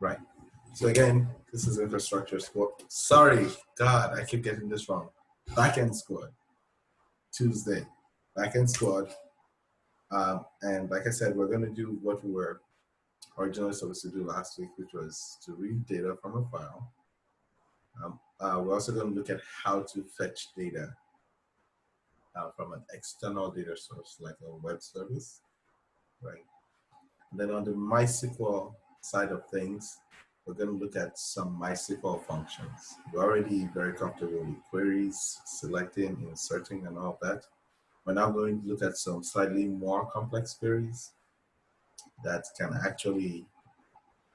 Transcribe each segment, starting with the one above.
Right. So again, this is infrastructure squad. Sorry, God, I keep getting this wrong. Backend squad, Tuesday. Backend squad. And like I said, we're going to do what we were originally supposed to do last week, which was to read data from a file. We're also going to look at how to fetch data from an external data source, like a web service, right? And then on the MySQL side of things, we're going to look at some MySQL functions. We're already very comfortable with queries, selecting, inserting, and all of that. We're now going to look at some slightly more complex queries that can actually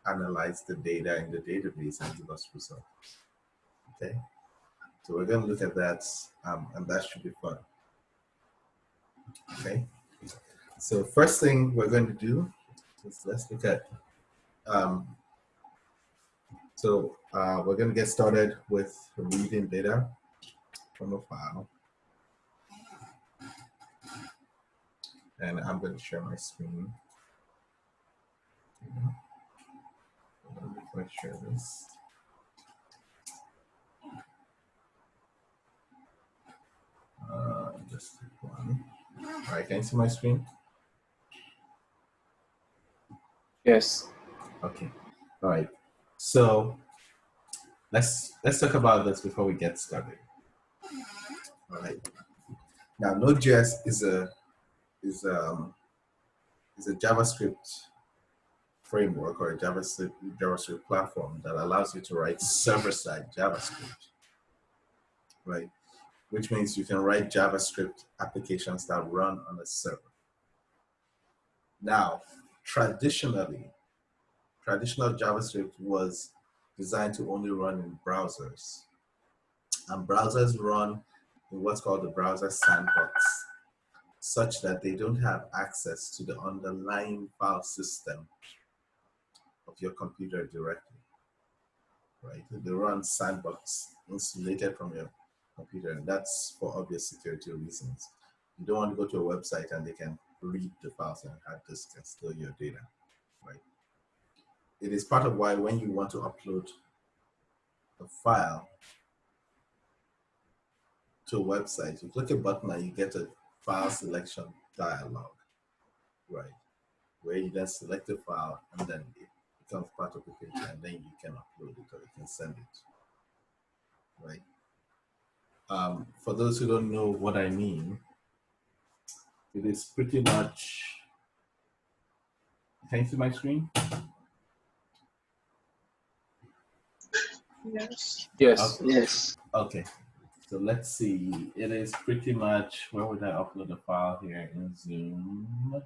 analyze the data in the database and give us results. Okay, so we're going to look at that, and that should be fun. Okay, so first thing we're going to do is let's look at we're going to get started with reading data from a file. And I'm going to share my screen. Let me share this. Just one. All right, can you see my screen? Yes. Okay. All right. So let's talk about this before we get started. All right. Now, Node.js is a JavaScript framework or a JavaScript platform that allows you to write server-side JavaScript, right? Which means you can write JavaScript applications that run on a server. Now, traditional JavaScript was designed to only run in browsers. And browsers run in what's called the browser sandbox, such that they don't have access to the underlying file system of your computer directly, right? They run sandbox insulated from your computer, and that's for obvious security reasons. You don't want to go to a website and they can read the files and hard disk and steal your data, right? It is part of why when you want to upload a file to a website, you click a button and you get a file selection dialog, right? Where you then select the file and then it becomes part of the page and then you can upload it or you can send it, right? For those who don't know what I mean, it is pretty much, can you see my screen? Yes. Yes. Okay. Yes. Okay. So let's see. It is pretty much, where would I upload the file here in Zoom?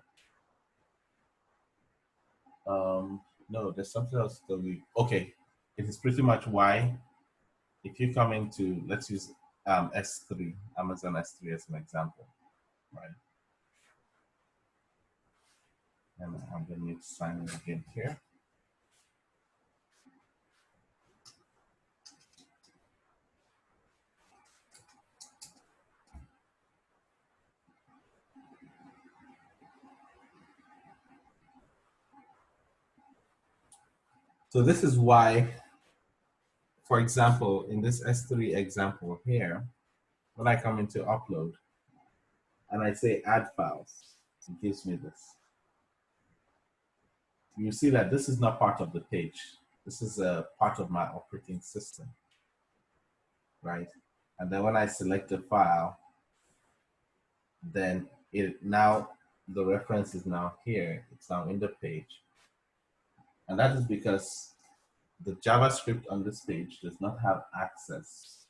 No, there's something else that okay. It is pretty much why, if you come into, let's use S3, Amazon S3 as an example, right? And I'm going to need to sign in again here. So this is why, for example, in this S3 example here, when I come into upload and I say add files, it gives me this. You see that this is not part of the page. This is a part of my operating system, right? And then when I select the file, then the reference is now here. It's now in the page. And that is because the JavaScript on this page does not have access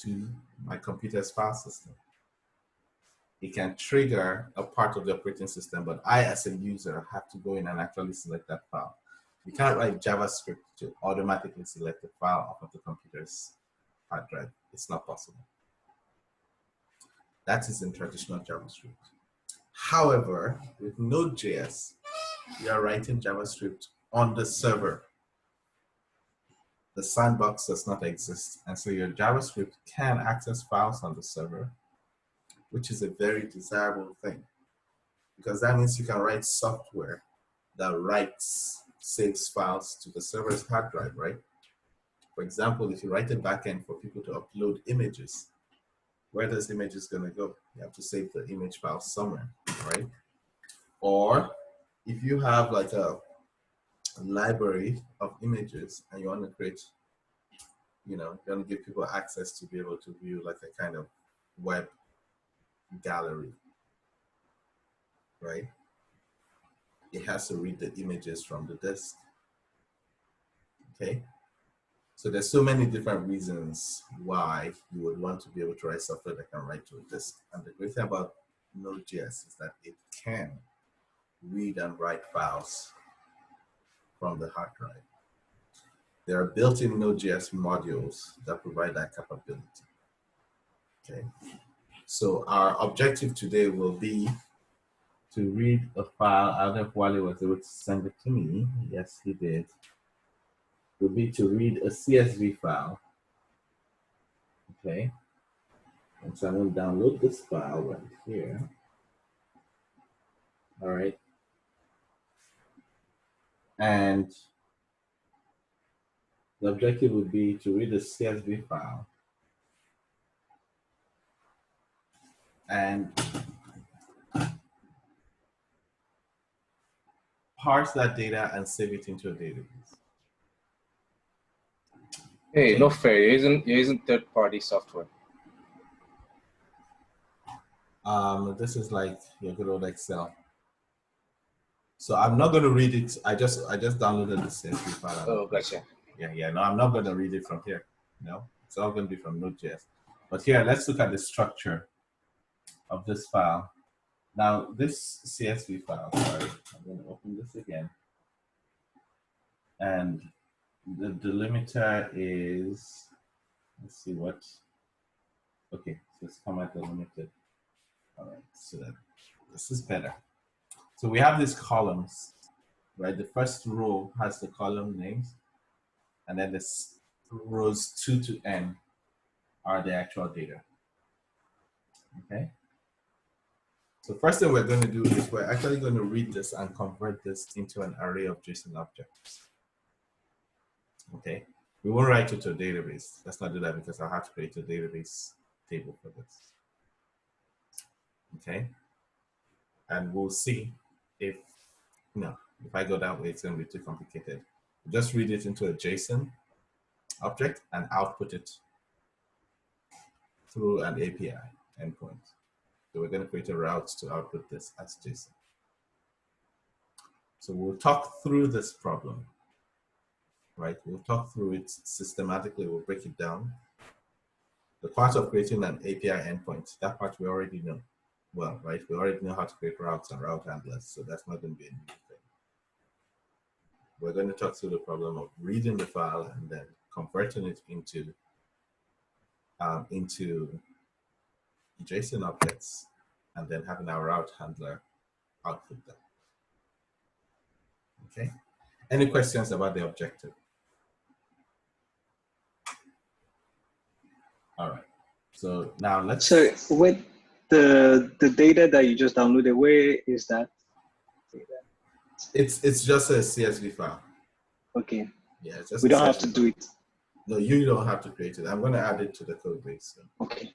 to my computer's file system. It can trigger a part of the operating system, but I, as a user, have to go in and actually select that file. You can't write JavaScript to automatically select the file off of the computer's hard drive. It's not possible. That is in traditional JavaScript. However, with Node.js, you are writing JavaScript on the server. The sandbox does not exist, and so your JavaScript can access files on the server, which is a very desirable thing, because that means you can write software that writes saves files to the server's hard drive, right? For example, if you write a backend for people to upload images, where those images going to go? You have to save the image file somewhere, right? Or if you have like a library of images and you want to create, you want to give people access to be able to view like a kind of web gallery, right? It has to read the images from the disk, okay? So there's so many different reasons why you would want to be able to write software that can write to a disk. And the great thing about Node.js is that it can read and write files from the hard drive. There are built-in Node.js modules that provide that capability. Okay. So our objective today will be to read a file. I don't know if Wally was able to send it to me. Yes, he did. Will be to read a CSV file. Okay. And so I'm going to download this file right here. All right. And the objective would be to read the CSV file and parse that data and save it into a database. Hey, Okay. no fair. You're using third-party software. This is like your good old Excel. So I'm not going to read it. I just downloaded the CSV file. Oh, gotcha. Yeah. No, I'm not going to read it from here. No, it's all going to be from Node.js. But here, let's look at the structure of this file. Now, this CSV file, sorry, I'm going to open this again. And the delimiter is, let's see what, okay, so it's comma delimited. All right, so this is better. So we have these columns, right? The first row has the column names, and then the rows 2 to n are the actual data. Okay. So first thing we're going to do is we're actually going to read this and convert this into an array of JSON objects. Okay. We won't write it to a database. Let's not do that because I'll have to create a database table for this. Okay. And we'll see if I go that way, it's going to be too complicated. Just read it into a JSON object and output it through an API endpoint. So we're going to create a route to output this as JSON. So we'll talk through this problem, right? We'll talk through it systematically. We'll break it down. The part of creating an API endpoint, that part we already know well, right? We already know how to create routes and route handlers, so that's not going to be a new thing. We're going to talk through the problem of reading the file and then converting it into JSON objects, and then having our route handler output them. Okay. Any questions about the objective? All right. So now let's. So with the data that you just downloaded, where is that data? It's just a CSV file. Okay. Yeah, it's just we don't have to do it. No, you don't have to create it. I'm going to add it to the code base. So. Okay.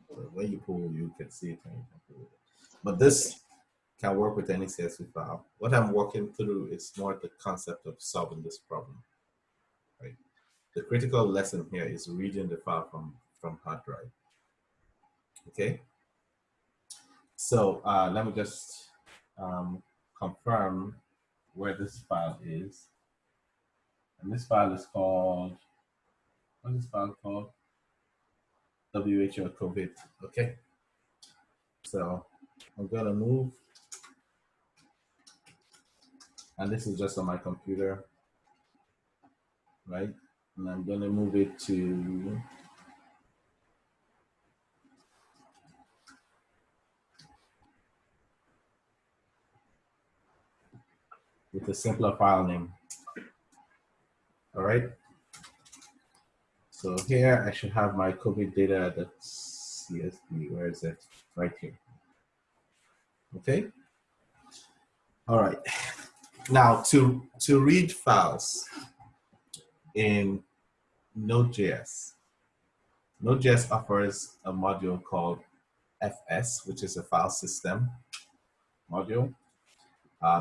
So when you pull, you can see it and you can pull it. But this can work with any CSV file. What I'm working through is more the concept of solving this problem. Right. The critical lesson here is reading the file from hard drive. Okay. So let me just confirm where this file is. And this file is called, what is this file called? WHO COVID. Okay. So I'm gonna move, and this is just on my computer, right? And I'm gonna move it to with a simpler file name. All right. So here I should have my COVID data.csv. Where is it? Right here. Okay. All right. Now, to read files in Node.js, Node.js offers a module called FS, which is a file system module.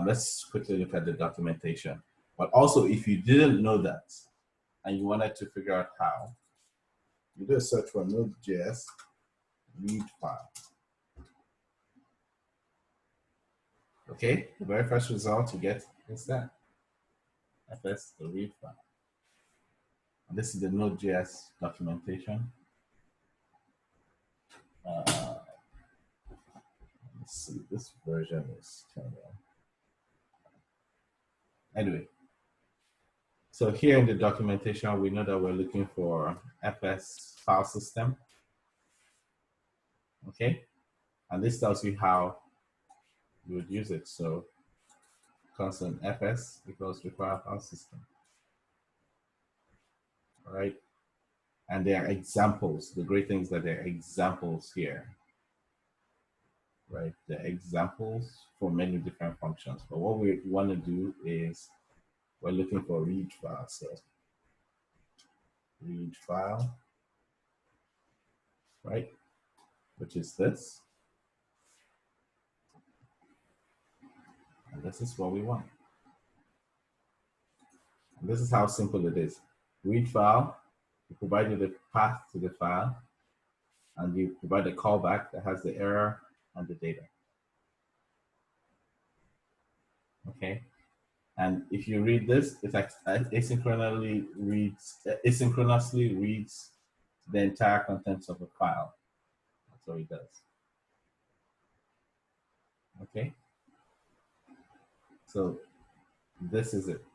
Let's quickly look at the documentation. But also, if you didn't know that and you wanted to figure out how, you do a search for Node.js read file. Okay, the very first result you get is that FS, the read file. And this is the Node.js documentation. Let's see, this version is turned on. Anyway, so here in the documentation, we know that we're looking for FS file system. Okay, and this tells you how you would use it. So constant FS equals require file system. All right, and there are examples. The great thing is that there are examples here. Right, the examples for many different functions. But what we want to do is we're looking for read file. So read file, right, which is this. And this is what we want. And this is how simple it is. Read file, you provide you the path to the file, and you provide a callback that has the error and the data. Okay. And if you read this, it asynchronously reads the entire contents of a file. That's what it does. Okay. So this is it.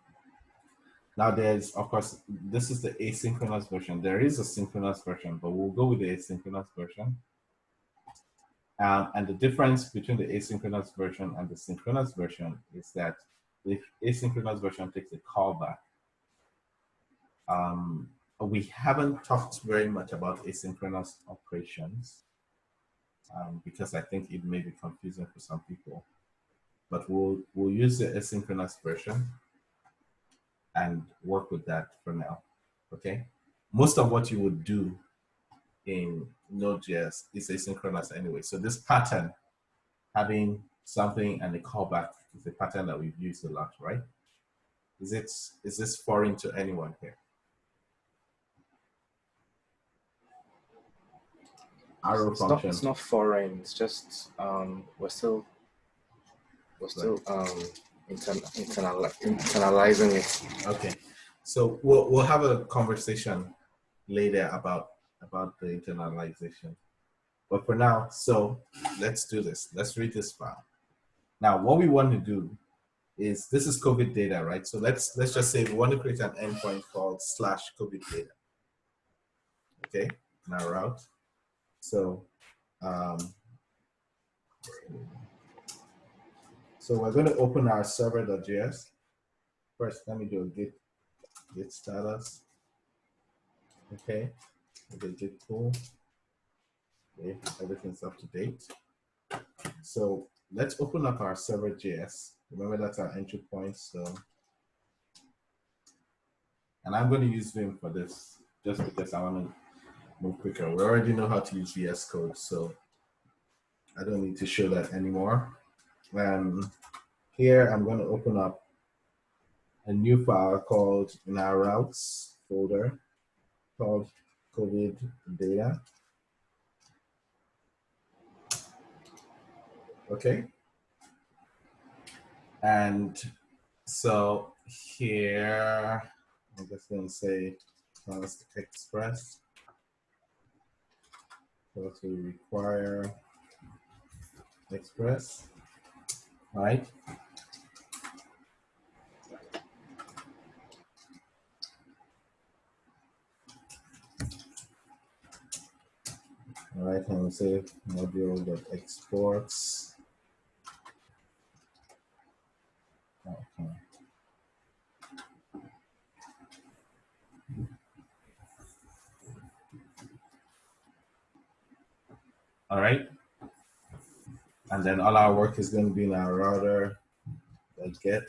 Now there's, of course, this is the asynchronous version. There is a synchronous version, but we'll go with the asynchronous version. And the difference between the asynchronous version and the synchronous version is that the asynchronous version takes a callback. We haven't talked very much about asynchronous operations because I think it may be confusing for some people. But we'll use the asynchronous version and work with that for now. Okay. Most of what you would do in Node.js is asynchronous anyway. So this pattern, having something and a callback, is a pattern that we've used a lot, right? Is this foreign to anyone here? Arrow function. It's not foreign. It's just we're still internalizing it. Okay, so we'll have a conversation later about the internalization. But for now, so let's do this. Let's read this file. Now, what we want to do is, this is COVID data, right? So let's just say we want to create an endpoint called /COVID data. Okay, in our route. So so we're going to open our server.js. First, let me do a git status. Okay, git pull. Okay, everything's up to date. So let's open up our server.js. Remember, that's our entry point. So, and I'm going to use Vim for this just because I want to move quicker. We already know how to use VS Code, so I don't need to show that anymore. Here I'm going to open up a new file called, in our routes folder, called COVID data. Okay. And so here, I'm just going to say const express. So to require express, right? All right, and we'll say module.exports. Okay. All right. And then all our work is going to be in our router, get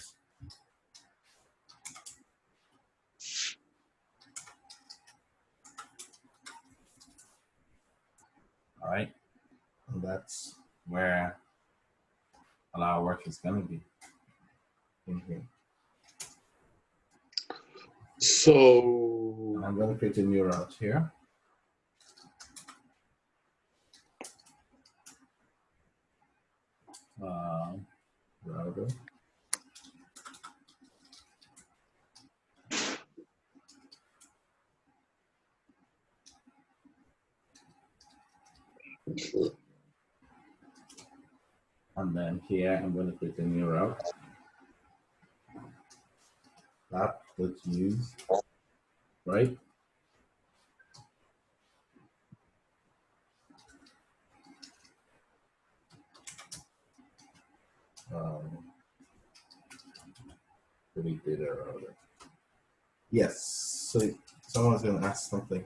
All right, and that's where a lot of work is going to be in here. So And I'm going to create a new route here. Router. And then here I'm going to create a new route. Let's use, right? Delete data router. Yes. So someone's going to ask something.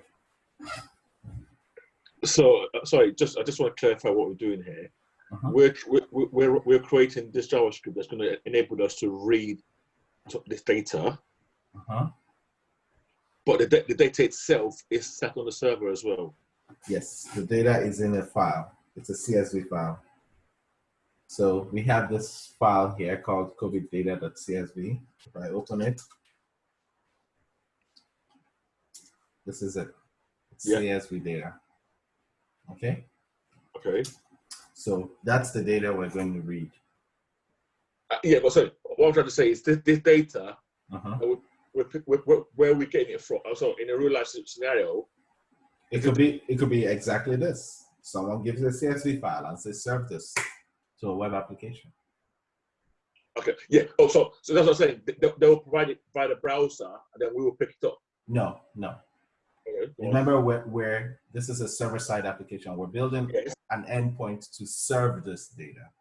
so sorry, I just want to clarify what we're doing here. We're creating this JavaScript that's going to enable us to read this data, but the data itself is sat on the server as well. Yes, the data is in a file. It's a CSV file. So we have this file here called coviddata.csv. If I open it, this is it. It's CSV data. Okay? Okay. So that's the data we're going to read. Yeah, but sorry, what I'm trying to say is this data, where are we getting it from? Also, in a real life scenario, it could be exactly this. Someone gives a CSV file and says serve this to a web application. Okay, yeah. Oh, so that's what I'm saying. They will provide it by the browser, and then we will pick it up. No. Okay, remember, where this is a server-side application. We're building an endpoint to serve this data.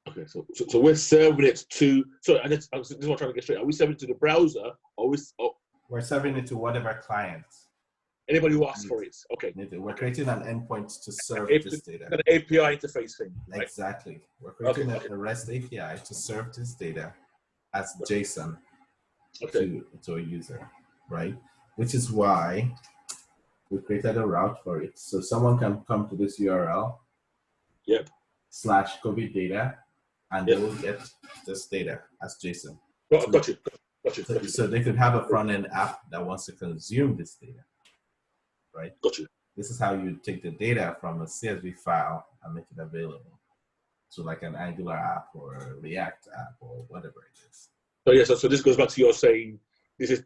Okay, so we're serving it to. So, and this is what I'm trying to get straight. Are we serving it to the browser, or we're serving it to whatever client? Anybody who asks for it. Okay. We're creating an endpoint to serve this data. An API interface thing. Right? Exactly. We're creating a REST API to serve this data as JSON to a user, right? Which is why we created a route for it. So someone can come to this URL /COVID data, and they will get this data as JSON. Got you. So they could have a front-end app that wants to consume this data, right? Got you. This is how you take the data from a CSV file and make it available to like an Angular app or a React app or whatever it is. So yeah, so this goes back to your saying this is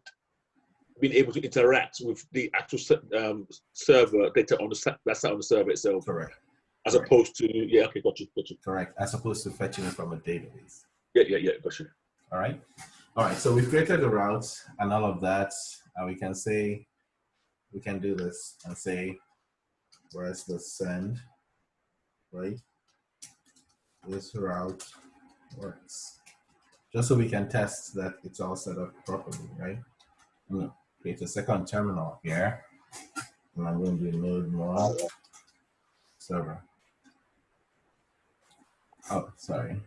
being able to interact with the actual server data on that's on the server itself. Correct. As opposed to got you. Correct. As opposed to fetching it from a database. Yeah, got you. All right. So we've created the routes and all of that, and we can say we can do this and say where's the send, right? This route works. Just so we can test that it's all set up properly, right? I'm gonna create a second terminal here, and I'm going to do node more server. Oh, sorry.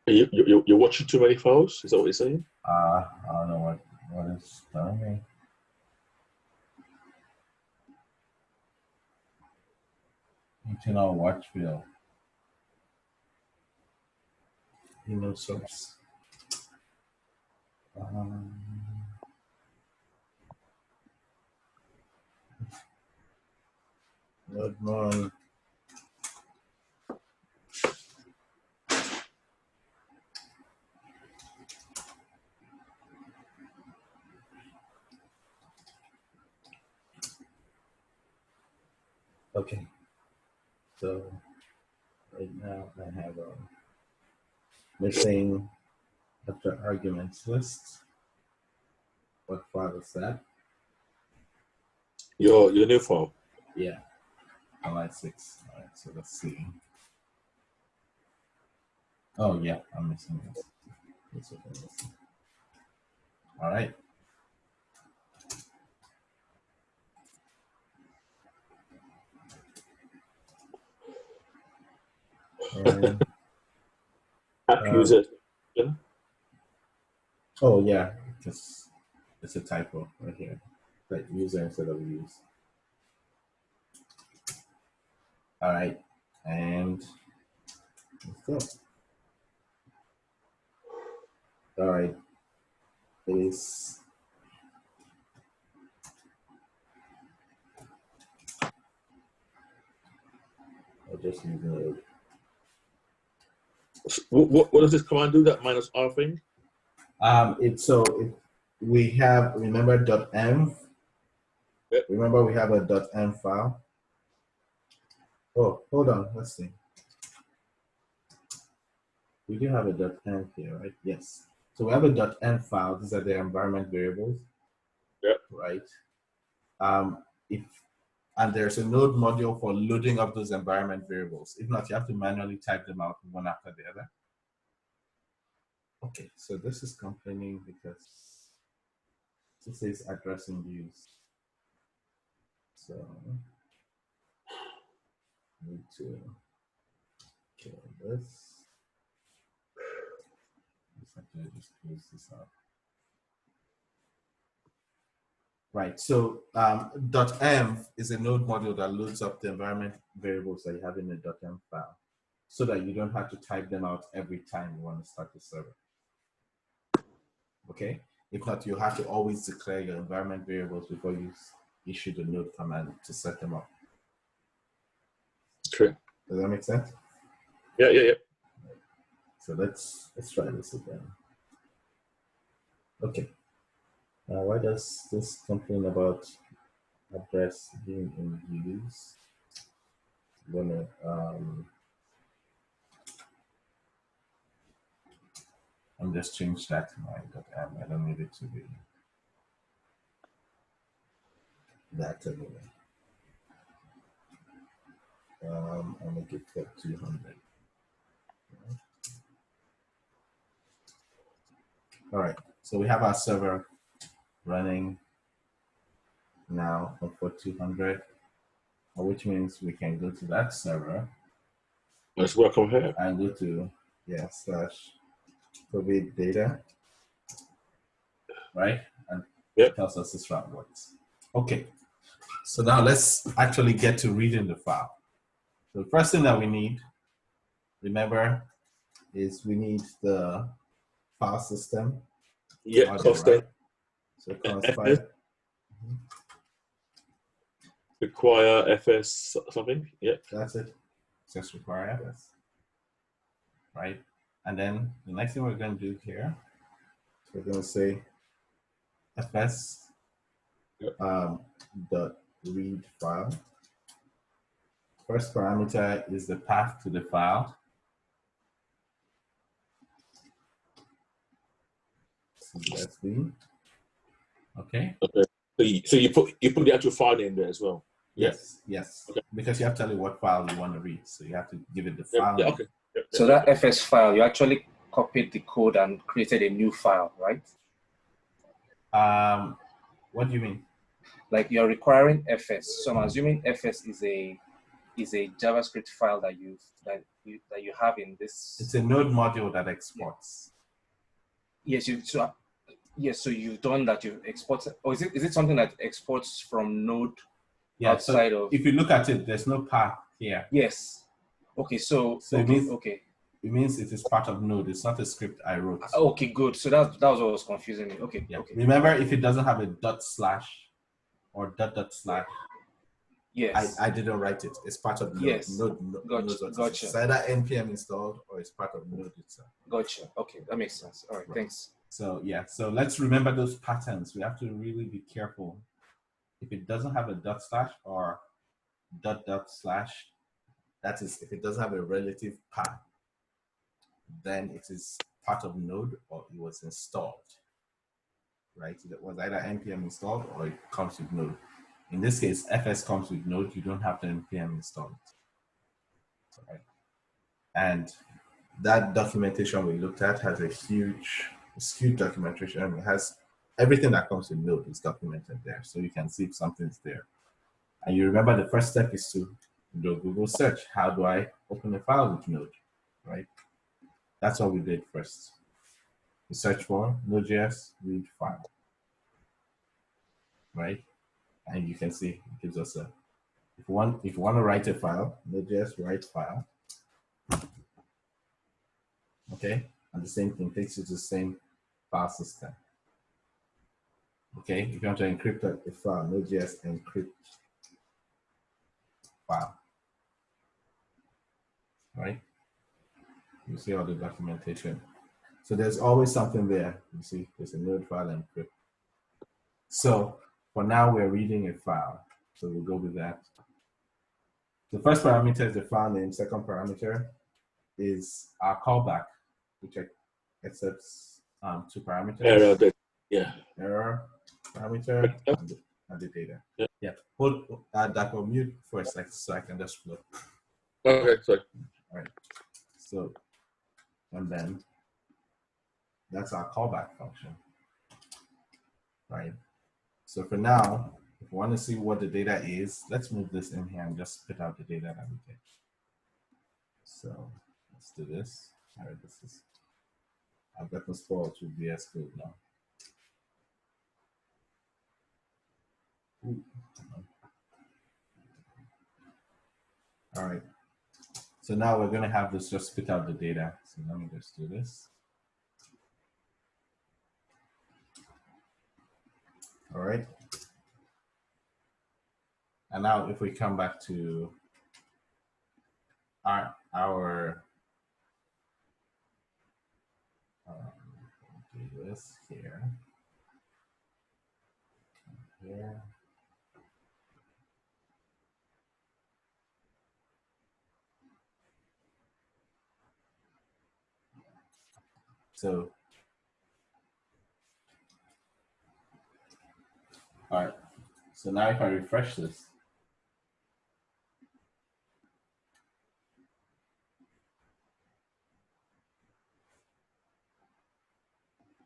You're watching too many files? Is that what you're saying? I don't know what is telling me. Internal watch field. No source. Node more. Okay, so right now I have a missing after arguments list. What file is that? Your new file. Yeah, line 6. All right, so let's see. Oh yeah, I'm missing this. That's what I'm missing. All right. And user. Oh yeah, because it's a typo right here. Like user instead of use. All right, and let's go. All right, is I just need Node. What does this command do? That minus R thing? We have, remember .env. Yep. Remember we have a .env file. Oh, hold on. Let's see. We do have a .env here, right? Yes. So we have a .env file. These are the environment variables. Yep. Right. And there's a node module for loading up those environment variables. If not, you have to manually type them out one after the other. Okay, so this is complaining because this is addressing use. So need to kill this. Just close this out. Right, so .env is a node module that loads up the environment variables that you have in the .env file so that you don't have to type them out every time you want to start the server. Okay, if not, you have to always declare your environment variables before you issue the node command to set them up. True. Does that make sense? Yeah. So let's try this again. Okay. Now, why does this complain about address being in use? I'm gonna I'm just change that to my .m. I don't need it to be that anyway. I'll make it for 200. All right, so we have our server running now for 200, which means we can go to that server. Let's welcome here. And go to / COVID data, right? And it tells us this route works. Okay, so now let's actually get to reading the file. So the first thing that we need, remember, is we need the file system. Yeah, constant. So constant. Require FS something. Yeah. That's it. Just require FS. Right? And then the next thing we're going to do here, we're going to say FS dot read file. First parameter is the path to the file. CSV. Okay. Okay. So you put the actual file name there as well. Yes. Yes. Okay. Because you have to tell it what file you want to read, so you have to give it the file. Yeah. Okay. So that FS file, you actually copied the code and created a new file, right? What do you mean? Like you're requiring FS. So I'm assuming FS is a JavaScript file that you have in this. It's a node module that exports. Yes, so you've done that. You've exported, or is it something that exports from Node outside of? If you look at it, there's no path here. Yes. Okay. So okay, it means okay. It means it is part of Node. It's not a script I wrote. Okay, good. So that was what was confusing me. Okay. Yeah. Okay. Remember, if it doesn't have a / or // yes, I didn't write it. It's part of Node. Yes. Node gotcha. It's either npm installed or it's part of Node itself. Gotcha. Okay, that makes sense. All right. Thanks. So yeah, so let's remember those patterns. We have to really be careful. If it doesn't have a / or // that is, if it doesn't have a relative path, then it is part of Node or it was installed, right? It was either npm installed or it comes with Node. In this case, FS comes with Node. You don't have the npm installed, right? And that documentation we looked at has a huge documentation. It has everything that comes with Node is documented there, so you can see if something's there. And you remember the first step is to do a Google search. How do I open a file with Node, right? That's what we did first. We search for Node.js read file, right? And you can see it gives us a, if you want to write a file, Node.js write file, okay? And the same thing takes you to the same file system. Okay, if you want to encrypt a file, Node.js encrypt file, right? You see all the documentation. So there's always something there. You see, there's a node file encrypt. So for now, we're reading a file. So we'll go with that. The first parameter is the file name. Second parameter is our callback, which accepts 2 parameters. Error, yeah. Error parameter and the data. Yeah. Hold that on mute for a second so I can just flow. Okay, sorry. All right. So, and then that's our callback function, right? So for now, if we want to see what the data is, let's move this in here and just spit out the data that we get. So let's do this. All right, this is, I've got this file to VS Code now. Ooh. All right. So now we're going to have this just spit out the data. So let me just do this. All right. And now if we come back to our do this here. Here. So, all right. So now if I refresh this,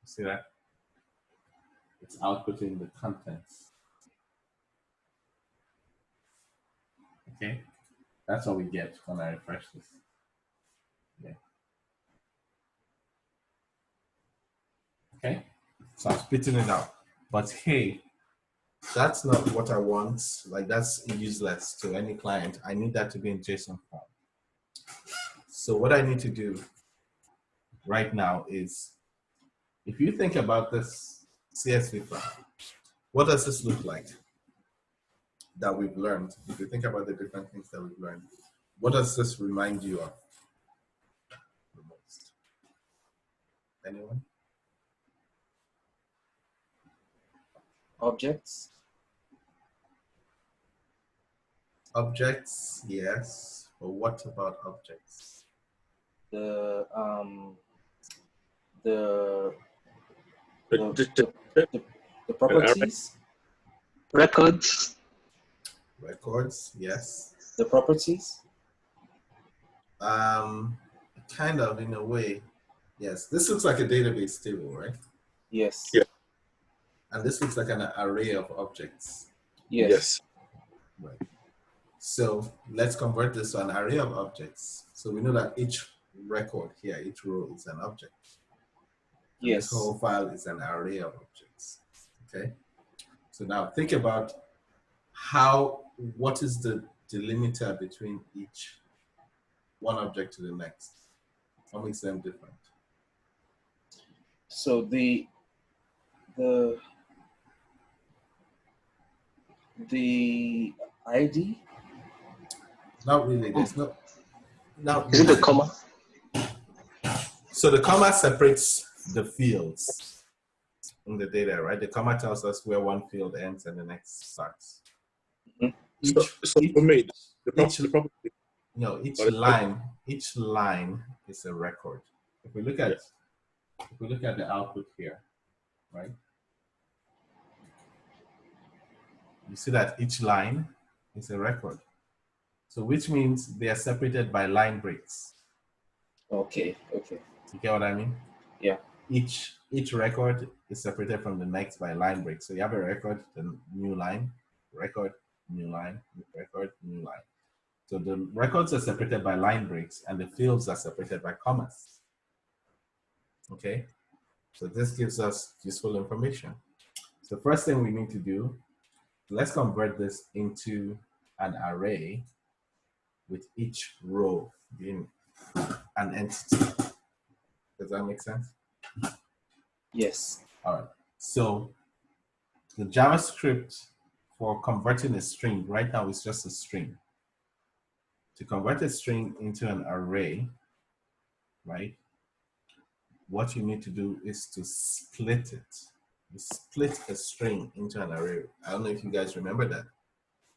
see that? It's outputting the contents. Okay, that's what we get when I refresh this. Yeah. Okay, so I'm spitting it out. But hey, that's not what I want. Like, that's useless to any client. I need that to be in JSON form. So what I need to do right now is, if you think about this CSV file, what does this look like that we've learned? If you think about the different things that we've learned, what does this remind you of the most? Anyone? Objects. Objects, yes. But what about objects? The properties. Records. Records, yes. The properties. Kind of, in a way, yes. This looks like a database table, right? Yes. Yeah. And this looks like an array of objects. Yes. Right. So let's convert this to an array of objects. So we know that each record here, each row is an object. And yes. This whole file is an array of objects. Okay. So now think about what is the delimiter between each one object to the next? What makes them different? So the ID? Not really. There's no. Now, Is it the comma? So the comma separates the fields in the data, right? The comma tells us where one field ends and the next starts. So for me, each line is a record. If we look at the output here, right? You see that each line is a record. So which means they are separated by line breaks. Okay. You get what I mean? Yeah. Each record is separated from the next by line breaks. So you have a record, then new line, record, new line, record, new line. So the records are separated by line breaks and the fields are separated by commas. Okay, so this gives us useful information. So the first thing we need to do, let's convert this into an array with each row being an entity. Does that make sense? Yes. All right. So the JavaScript for converting a string right now is just a string. To convert a string into an array, right? What you need to do is to split it. You split a string into an array. I don't know if you guys remember that.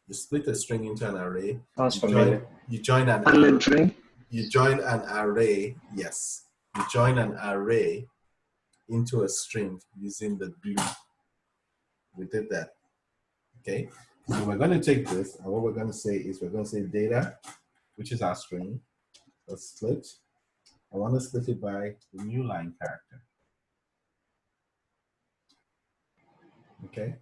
You split a string into an array. Sounds familiar. You join an array. You join an array. Yes, you join an array into a string using the glue. We did that. Okay. So we're going to take this, and what we're going to say is we're going to say data, which is our string. Let's split. I want to split it by the new line character. Okay.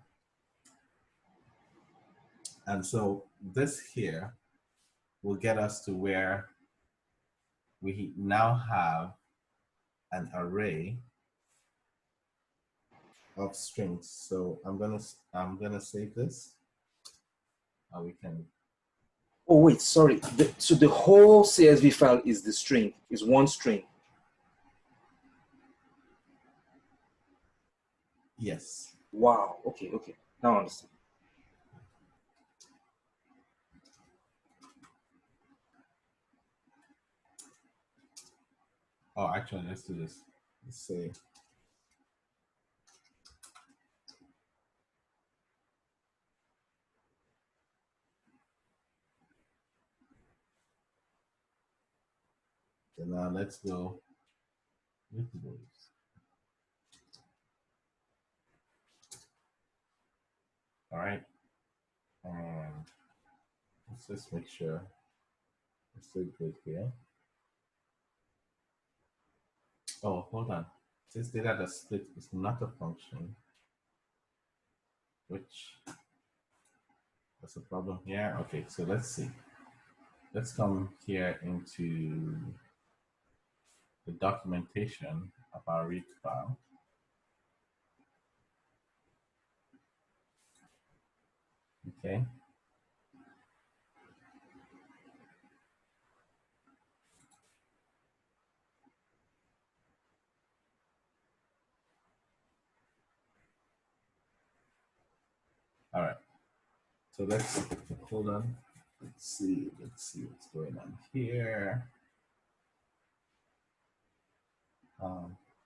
And so this here will get us to where we now have an array of strings. So I'm gonna save this. And we can. Oh wait, sorry. So the whole CSV file is the string, is one string. Yes. Wow. Okay. Okay. Now I understand. Oh, actually, let's do this. Let's say. So now let's go with those. All right. And let's just make sure it's still good here. Oh, hold on. Since data.split is not a function, which that's a problem here. Okay, so let's see. Let's come here into the documentation of our read file. Okay. All right. So let's hold on. Let's see what's going on here.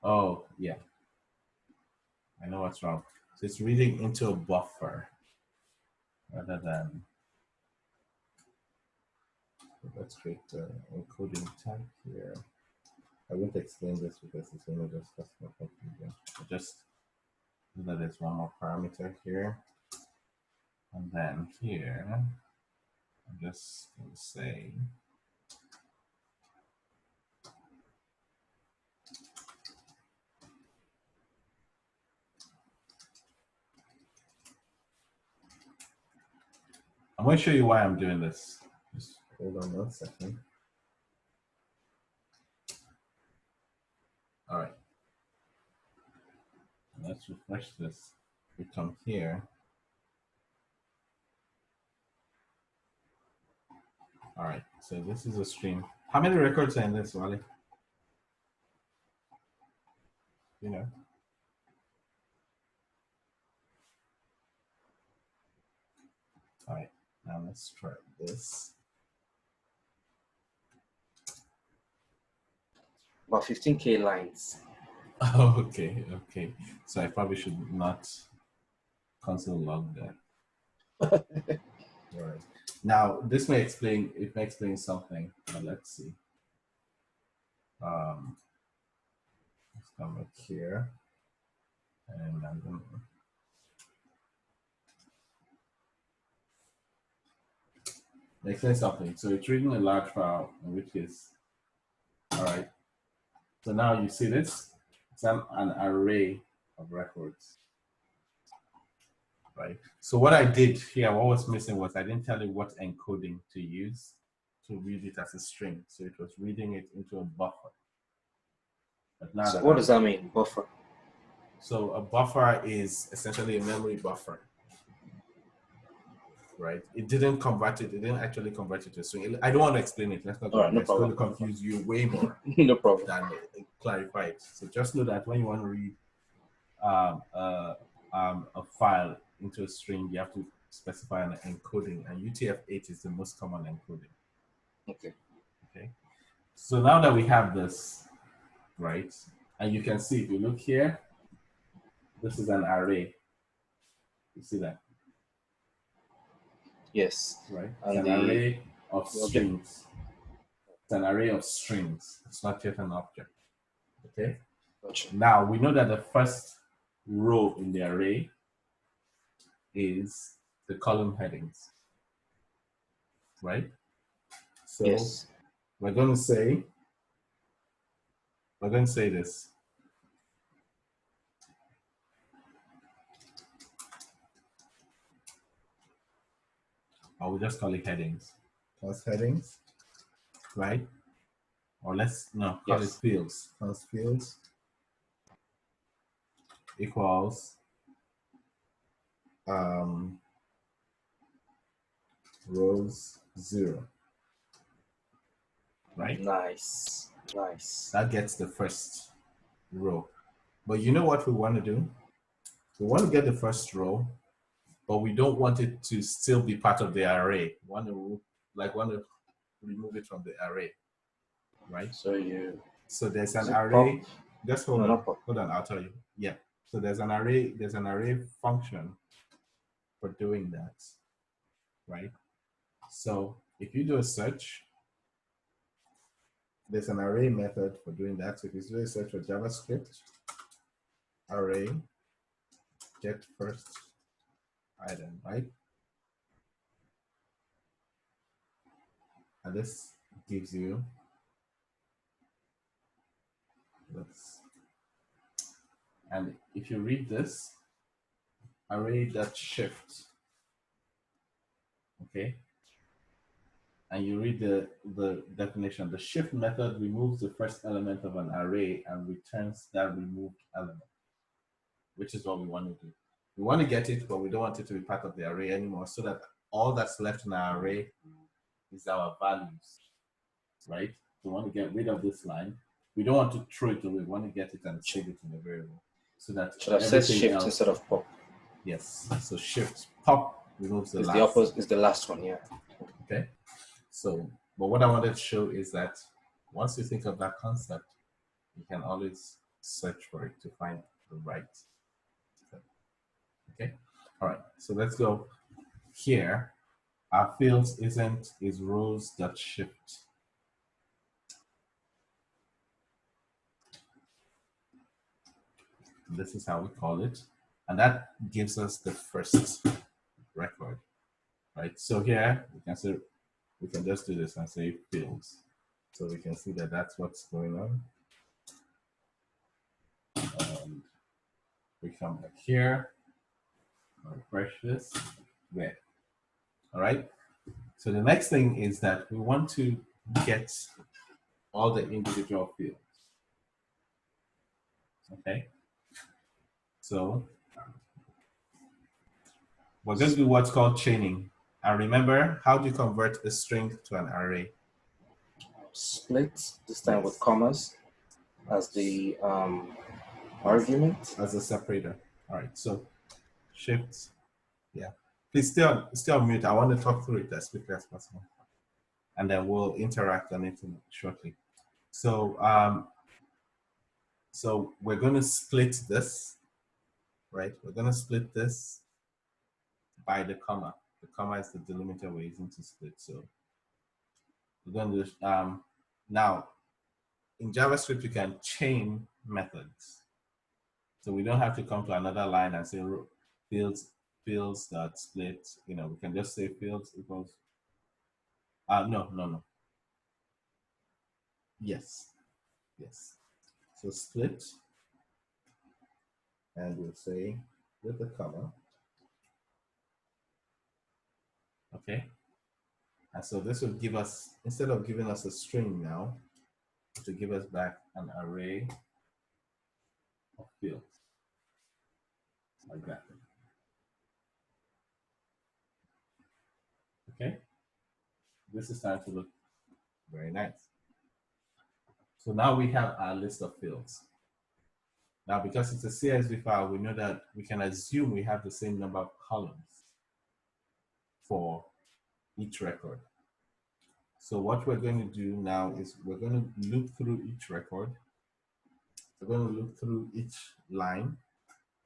Oh yeah, I know what's wrong. So it's reading into a buffer rather than. Let's create the encoding type here. I won't explain this because it's only just customer confusion. Just know that there's one more parameter here. And then here, I'm just going to say I'm going to show you why I'm doing this. Just hold on 1 second. All right. Let's refresh this. We come here. All right. So this is a stream. How many records are in this, Wally? You know. All right. Now let's try this. About 15K lines. Oh, okay, okay. So I probably should not console log that. All right. Now this may explain. It may explain something. But let's see. Let's come back here, and I'm gonna. Explain something. So it's reading a large file, which is all right. So now you see this. It's an array of records. Right. So what I did here, what was missing was I didn't tell you what encoding to use to read it as a string. So it was reading it into a buffer. But now So what does that mean, buffer? So a buffer is essentially a memory buffer, right? It didn't convert it. It didn't actually convert it to a string. I don't want to explain it. Let's not go. All right, no It's going problem. to confuse you way more No problem. than clarify it. So just know that when you want to read a file into a string, you have to specify an encoding, and UTF-8 is the most common encoding. Okay. Okay. So now that we have this, right, and you can see if you look here, this is an array. You see that? Yes. Right. It's an array of strings. It's an array of strings. It's not yet an object. Okay. Gotcha. Now we know that the first row in the array is the column headings. Right? So yes. we're going to say this. I will just call it headings. Plus headings, right? Or let's call it fields. Plus fields equals rows 0. Right? Nice. Nice. That gets the first row. But you know what we want to do? We want to get the first row, but we don't want it to still be part of the array. We want to remove it from the array, right? So there's an array. Just hold on, I'll tell you. Yeah. So there's an array function for doing that, right? So if you do a search, there's an array method for doing that. So if you do a search for JavaScript, array get first item, right? And this gives you this. And if you read this, array.shift, okay? And you read the definition. The shift method removes the first element of an array and returns that removed element, which is what we want to do. We want to get it, but we don't want it to be part of the array anymore, so that all that's left in our array is our values, right? We want to get rid of this line. We don't want to throw it away. We want to get it and save it in a variable, so that should have said shift else, instead of pop. Yes. So shift pop removes the last. The opposite is the last one, yeah. Okay. So, but what I wanted to show is that once you think of that concept, you can always search for it to find the right. Okay. All right. So let's go here. Our fields is rows.shift. This is how we call it. And that gives us the first record, right? So here we can just do this and say fields. So we can see that that's what's going on. And we come back here, refresh this, there. All right. So the next thing is that we want to get all the individual fields. Okay. So we're going to do what's called chaining. And remember, how do you convert a string to an array? Split, this time with commas as the argument. As a separator. All right, so shift, yeah. Please stay on mute. I want to talk through it as quickly as possible. And then we'll interact on it shortly. So, so we're going to split this, right? We're going to split this by the comma. The comma is the delimiter we're using to split. So we're going to now in JavaScript you can chain methods, so we don't have to come to another line and say fields dot split. You know, we can just say fields equals. No. Yes. So split, and we'll say with the comma. Okay. And so this will give us, instead of giving us a string now, to give us back an array of fields, like that. Okay, this is starting to look very nice. So now we have our list of fields. Now, because it's a CSV file, we know that we can assume we have the same number of columns for each record. So what we're going to do now is we're going to loop through each record. We're going to loop through each line,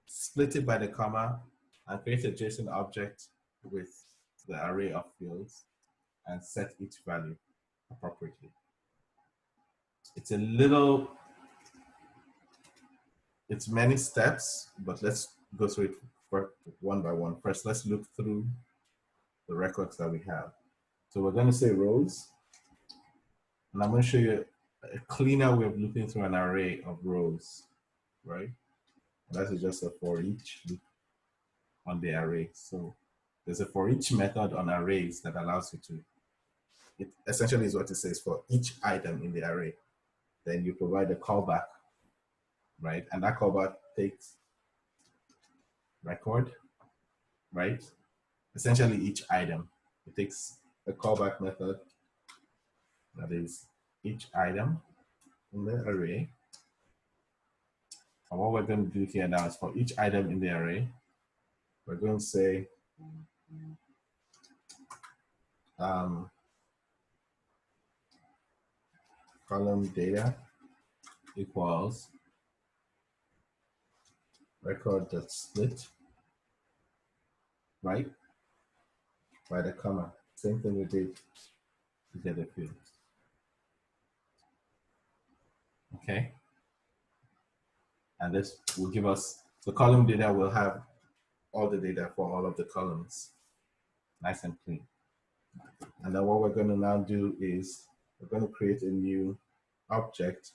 split it by the comma, and create a JSON object with the array of fields and set each value appropriately. It's many steps, but let's go through it one by one. First, let's look through the records that we have. So we're going to say rows, and I'm going to show you a cleaner way of looking through an array of rows, right? And that is just a for each loop on the array. So there's a for each method on arrays that allows you to, it essentially is what it says for each item in the array. Then you provide a callback, right? And that callback takes record, right? Essentially each item. It takes a callback method that is each item in the array. And what we're going to do here now is for each item in the array, we're going to say column data equals record.split, right? By the comma. Same thing we did to get the fields. Okay. And this will give us, the column data will have all the data for all of the columns, nice and clean. And then what we're going to now do is we're going to create a new object,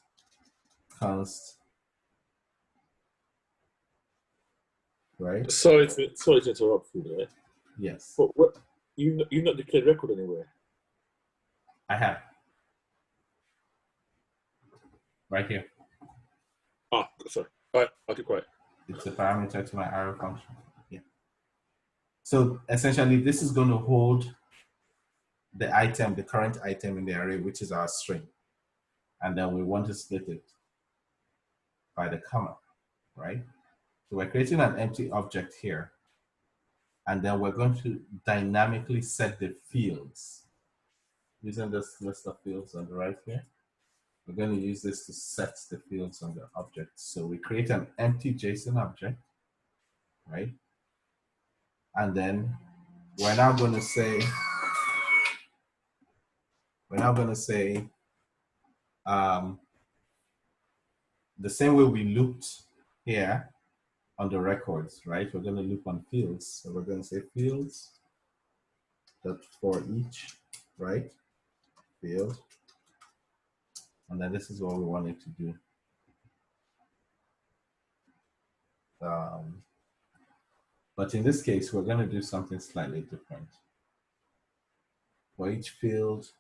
const, right? Sorry to interrupt you there. Yes. But what, you've not declared record anywhere. I have. Right here. Ah, sorry. All right, I'll keep quiet. It's a parameter to my arrow function. Yeah. So essentially, this is going to hold the item, the current item in the array, which is our string. And then we want to split it by the comma, right? So we're creating an empty object here. And then we're going to dynamically set the fields. Using this list of fields on the right here. We're going to use this to set the fields on the object. So we create an empty JSON object, right? And then we're now going to say, the same way we looped here on the records, right? We're going to loop on fields. So we're going to say fields that for each, right? Field. And then this is what we want it to do. But in this case, we're going to do something slightly different. For each field,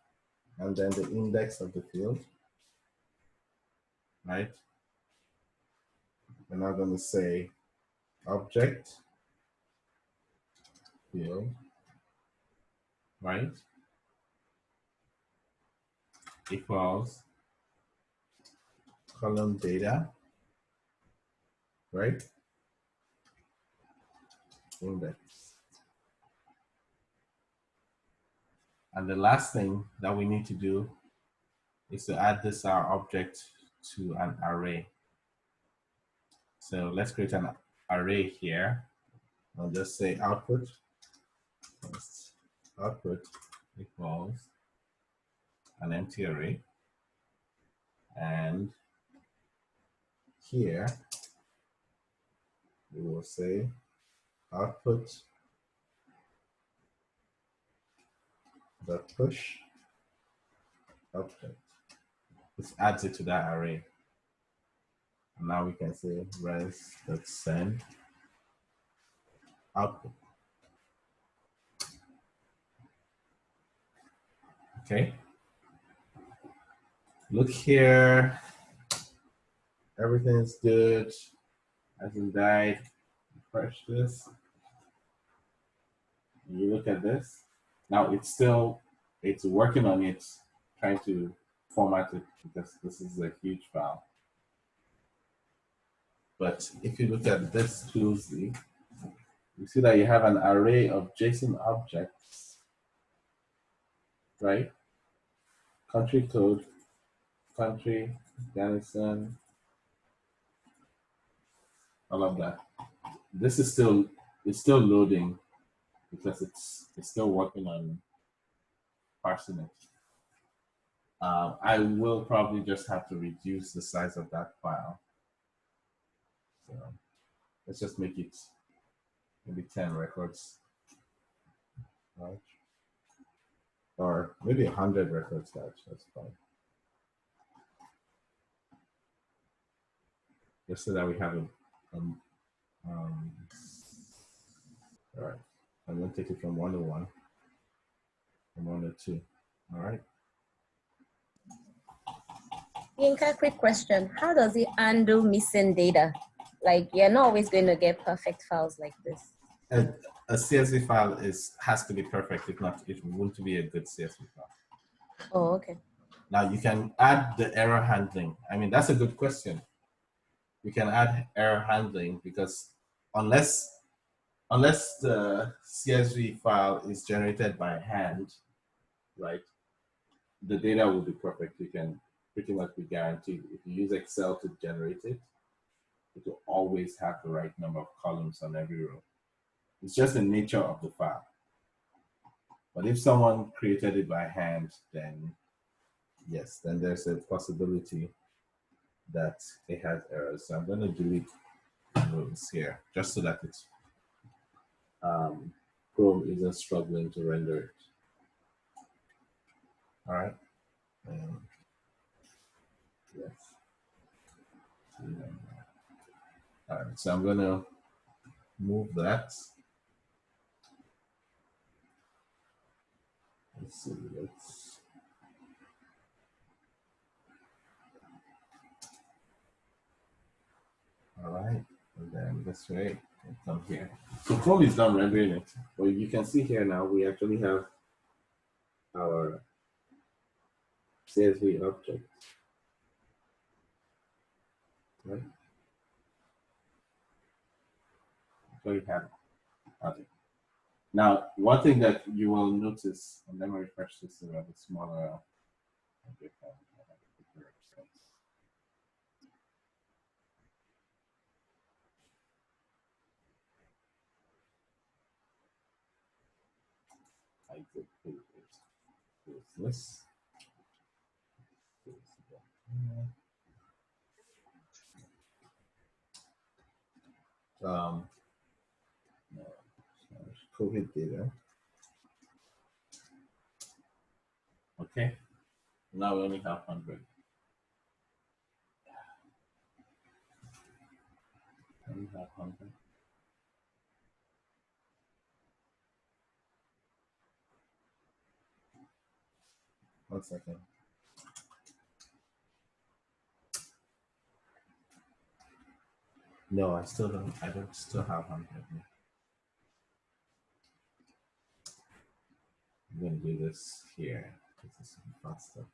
and then the index of the field, right? We're now going to say object field, right? Equals column data, right? Index. And the last thing that we need to do is to add this our object to an array. So let's create an array here. I'll just say output equals an empty array. And here we will say output dot push object. This adds it to that array. And now we can say res.send output. Okay. Look here. Everything is good. Hasn't died. Refresh this. You look at this. Now it's working on it, trying to format it because this is a huge file. But if you look at this closely, you see that you have an array of JSON objects, right? Country code, country, garrison, all of that. This is it's still loading because it's still working on parsing it. I will probably just have to reduce the size of that file. So let's just make it maybe 10 records, right? Or maybe 100 records large, that's fine. Just so that we have all right. I'm gonna take it from 1 to 1, from 1 to 2, all right? Yinka, quick question. How does it handle missing data? Like, you're not always going to get perfect files like this. A CSV file has to be perfect. If not, it won't be a good CSV file. Oh, okay. Now you can add the error handling. I mean, that's a good question. You can add error handling because unless the CSV file is generated by hand, right, the data will be perfect. You can pretty much be guaranteed. If you use Excel to generate it, it will always have the right number of columns on every row. It's just the nature of the file. But if someone created it by hand, then yes, then there's a possibility that it has errors. So I'm going to delete rows here just so that it's Chrome isn't struggling to render it. All right. Yes. All right. So I'm going to move that. Let's see. All right. And then this way, come here. So Chrome is done rendering it. But you can see here now, we actually have our CSV object. Right? So we have it. Now, one thing that you will notice, and let me refresh this so that it's smaller object. This. COVID data. Okay. Now we only have 100. Only have 100. One second. No, I don't still have 100. I'm going to do this here. This is faster.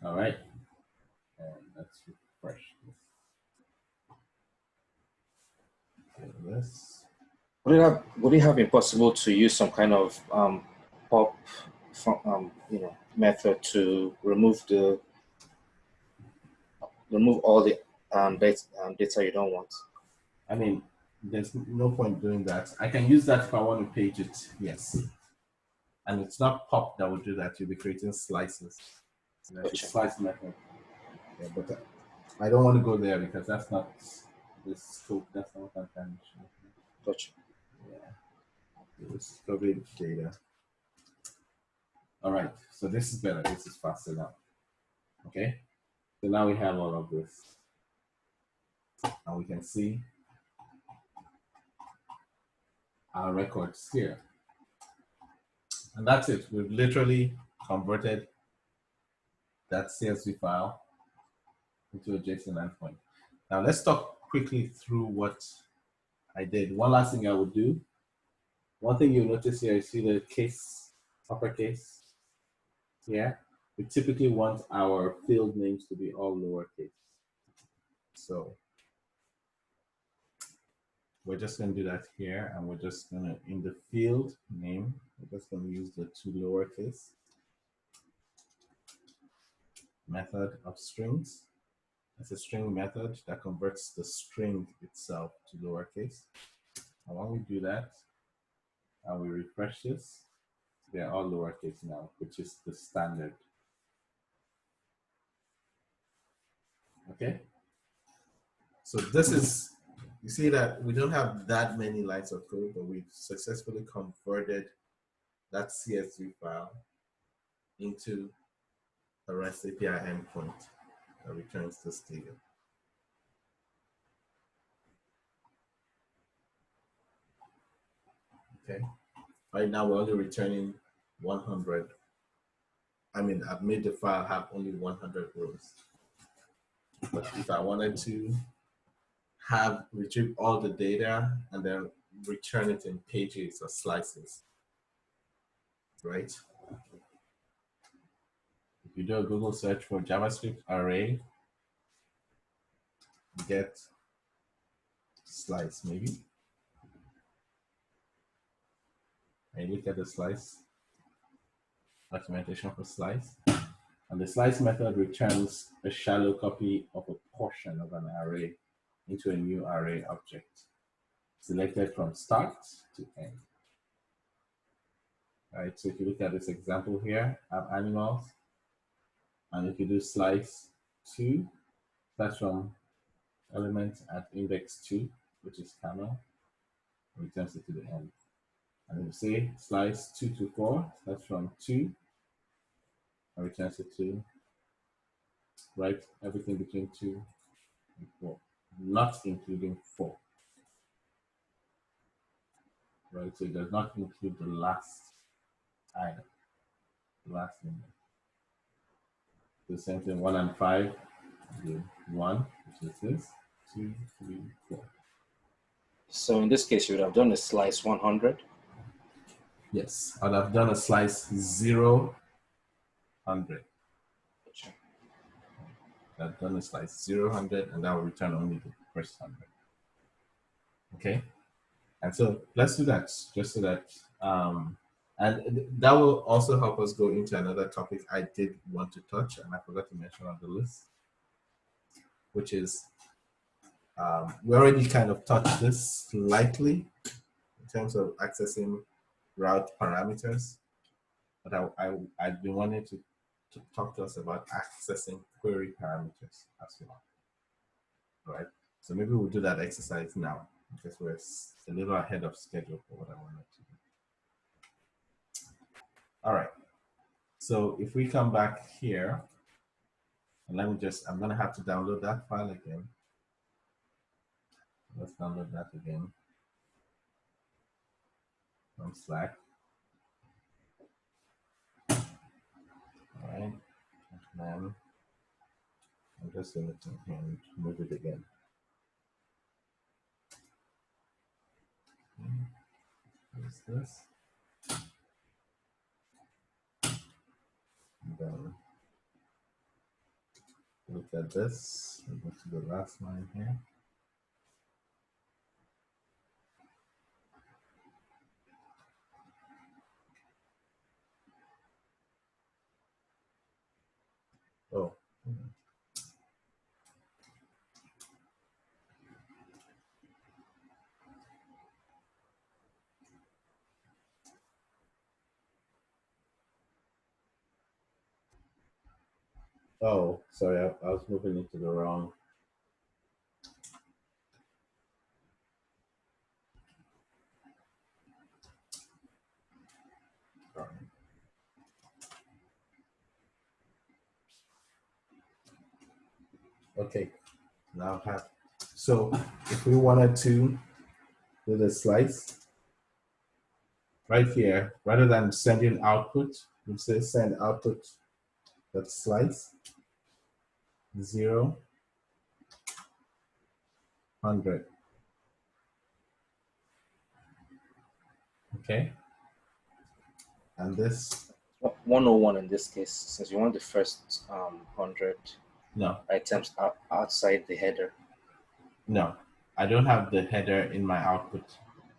All right. And let's refresh this. Would it have been possible to use some kind of pop method to remove all the data you don't want? I mean, there's no point doing that. I can use that if I want to page it, yes. And it's not pop that will do that. You'll be creating slices. Gotcha. Slice method. Yeah, but I don't want to go there because that's not the scope. That's not what I'm trying to show. Gotcha. Yeah. It's COVID data. All right. So this is better. This is faster now. Okay. So now we have all of this. And we can see our records here. And that's it. We've literally converted that CSV file into a JSON endpoint. Now let's talk quickly through what I did. One last thing I would do. One thing you'll notice here, you see the case, uppercase here. We typically want our field names to be all lowercase. So we're just going to do that here, and we're just going to, in the field name, we're just going to use the 2 lowercase method of strings. It's a string method that converts the string itself to lowercase. And when we do that, and we refresh this, they're all lowercase now, which is the standard. Okay? So this is, you see that we don't have that many lines of code, but we've successfully converted that CSV file into a REST API endpoint that returns this data. Okay, right now we're only returning 100. I mean, I've made the file have only 100 rows. But if I wanted to retrieve all the data and then return it in pages or slices, right? If you do a Google search for JavaScript array, you get slice maybe. And you look at the slice documentation for slice. And the slice method returns a shallow copy of a portion of an array into a new array object, selected from start to end. All right, so if you look at this example here, I have animals. And if you do slice 2, that's from element at index 2, which is camel, returns it to the end. And if you say slice 2 to 4, that's from 2, and returns it to, right, everything between 2 and 4, not including 4. Right, so it does not include the last item, the last number. The same thing, 1 and 5, do 1, which is this, 2, 3, 4. So in this case, you would have done a slice 100. Yes, I'd have done a slice 0, 100. I've done a slice 0, 100, and that will return only the first 100. Okay, and so let's do that, just so that, and that will also help us go into another topic I did want to touch, and I forgot to mention on the list, which is, we already kind of touched this slightly in terms of accessing route parameters, but I've been wanting to talk to us about accessing query parameters as well. All right, so maybe we'll do that exercise now, because we're a little ahead of schedule for what I wanted to do. All right, so if we come back here, and let me just, I'm gonna have to download that file again. Let's download that again from Slack. All right, and then I'm just going to move it again. What is this? And then look at this. We go to the last line here. Oh. Oh, sorry, I was moving into the wrong. Okay, now I have, so if we wanted to do the slice right here, rather than sending output, we say send output That's slice 0, 100. Okay. And this 101 in this case, since you want the first 100 no items outside the header. no, I don't have the header in my output.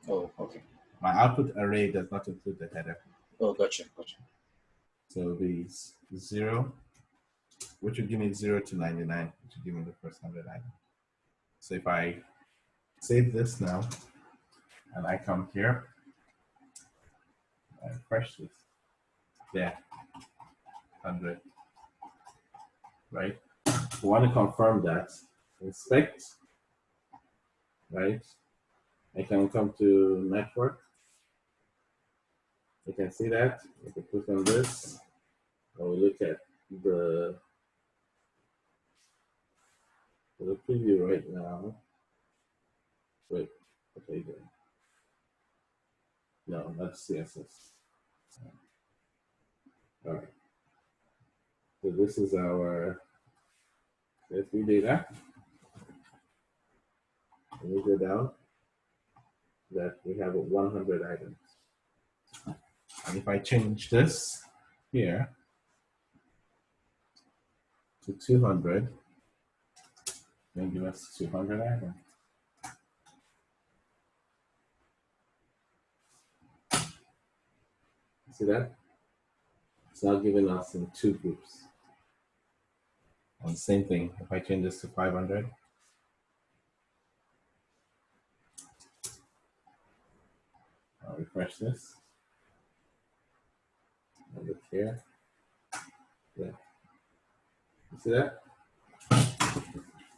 Oh, okay. My output array does not include the header. Oh, gotcha. So the 0, which will give me 0 to 99, which will give me the first 100 items. So if I save this now, and I come here, I refresh this, there, 100, right? We want to confirm that, inspect, right? I can come to network. You can see that. I can click on this. I will look at the preview right now. Wait, okay, good. No, that's CSS. All right. So this is our CSV data. And we go down that we have 100 items. And if I change this here to 200, then give us 200 items. See that? It's now giving us in 2 groups. And same thing, if I change this to 500, I'll refresh this. I'll look here. Yeah. You see that?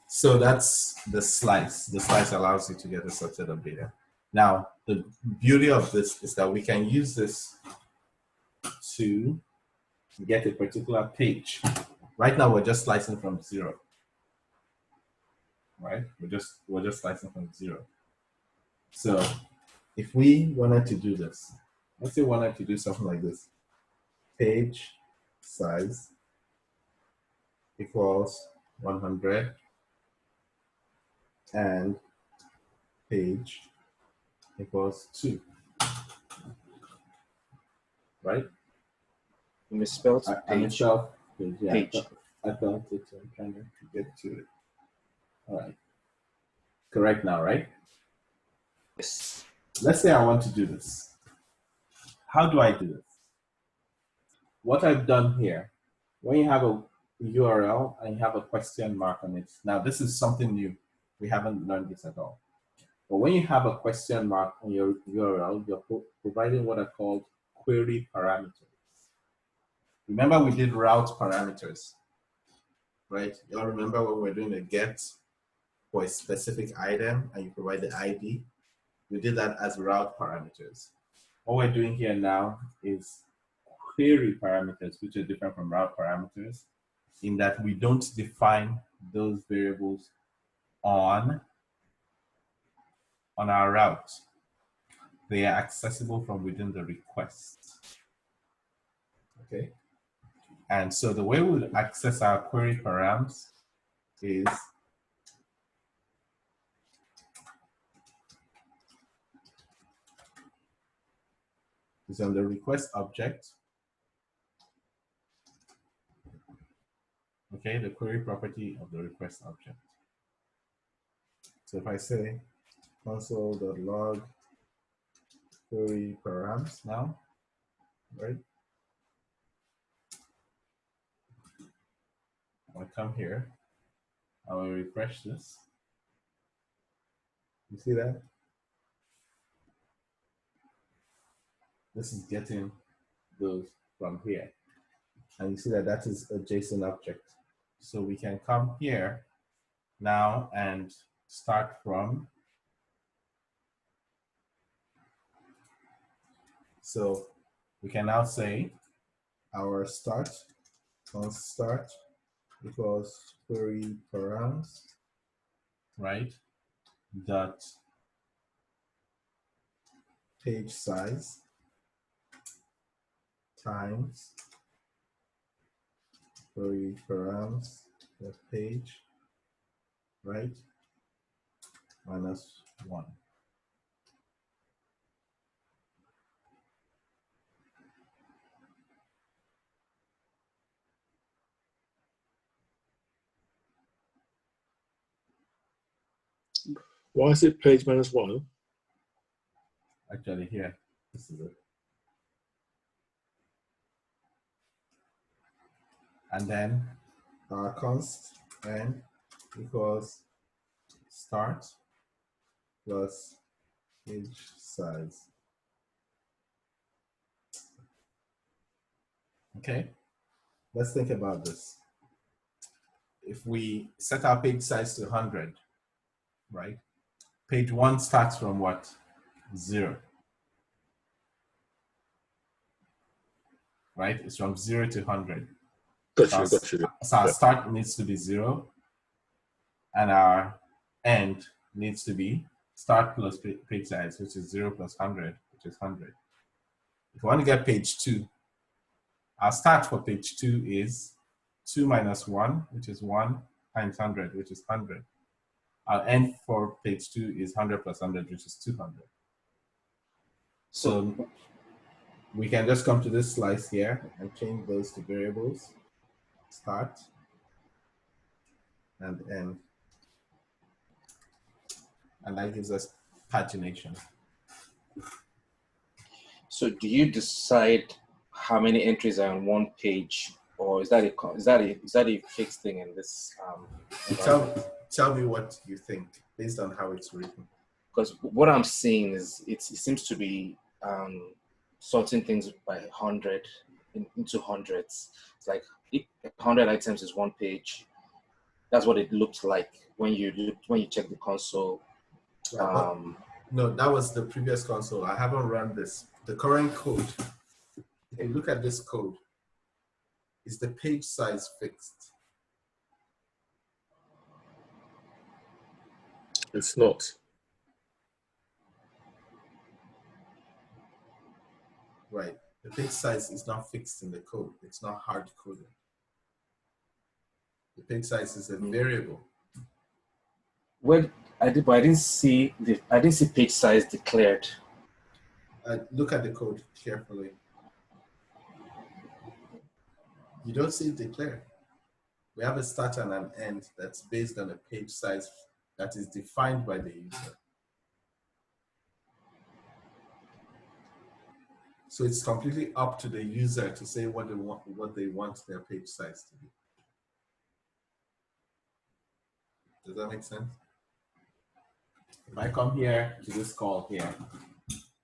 So that's the slice. The slice allows you to get a subset of data. Now, the beauty of this is that we can use this to get a particular page. Right now, we're just slicing from 0. Right? We're just slicing from 0. So if we wanted to do this, let's say we wanted to do something like this. Page size equals 100 and page equals 2. Right? You misspelled I page. misspelled page. Yeah, Page. I thought it. I'm trying to get to it. All right. Correct now, right? Yes. Let's say I want to do this. How do I do this? What I've done here, when you have a URL and you have a question mark on it, now this is something new. We haven't learned this at all. But when you have a question mark on your URL, you're providing what are called query parameters. Remember we did route parameters, right? Y'all remember when we were doing a get for a specific item and you provide the ID? We did that as route parameters. What we're doing here now is query parameters, which are different from route parameters, in that we don't define those variables on our route. They are accessible from within the request. Okay? And so the way we access our query params is on the request object. Okay, the query property of the request object. So if I say console.log query params now, right? I'll come here, I will refresh this. You see that? This is getting those from here. And you see that that is a JSON object. So we can come here now and start from. So we can now say our start equals query params, right? Dot page size times query params, the page, right, minus 1. Why is it page minus 1? Actually, here, this is it. And then our const n equals start plus page size. Okay, let's think about this. If we set our page size to 100, right? Page 1 starts from what? 0. Right? It's from 0 to 100. Gotcha. So our start needs to be 0, and our end needs to be start plus page size, which is 0 plus 100, which is 100. If we want to get page 2, our start for page 2 is 2 minus 1, which is 1, times 100, which is 100. Our end for page 2 is 100 plus 100, which is 200. So we can just come to this slice here and change those to variables, start and end. And that gives us pagination. So do you decide how many entries are on one page, or is that a fixed thing in this? Tell me what you think based on how it's written. Because what I'm seeing is it seems to be sorting things by 100 into hundreds. It's like 100 items is one page. That's what it looks like when you check the console. Right, no, that was the previous console. I haven't run this. The current code, if you look at this code, is the page size fixed? It's not. Right. The page size is not fixed in the code. It's not hard coded. The page size is a variable. Well, I didn't see page size declared. Look at the code carefully. You don't see it declared. We have a start and an end that's based on a page size that is defined by the user. So it's completely up to the user to say what they want their page size to be. Does that make sense? If I come here to this call here,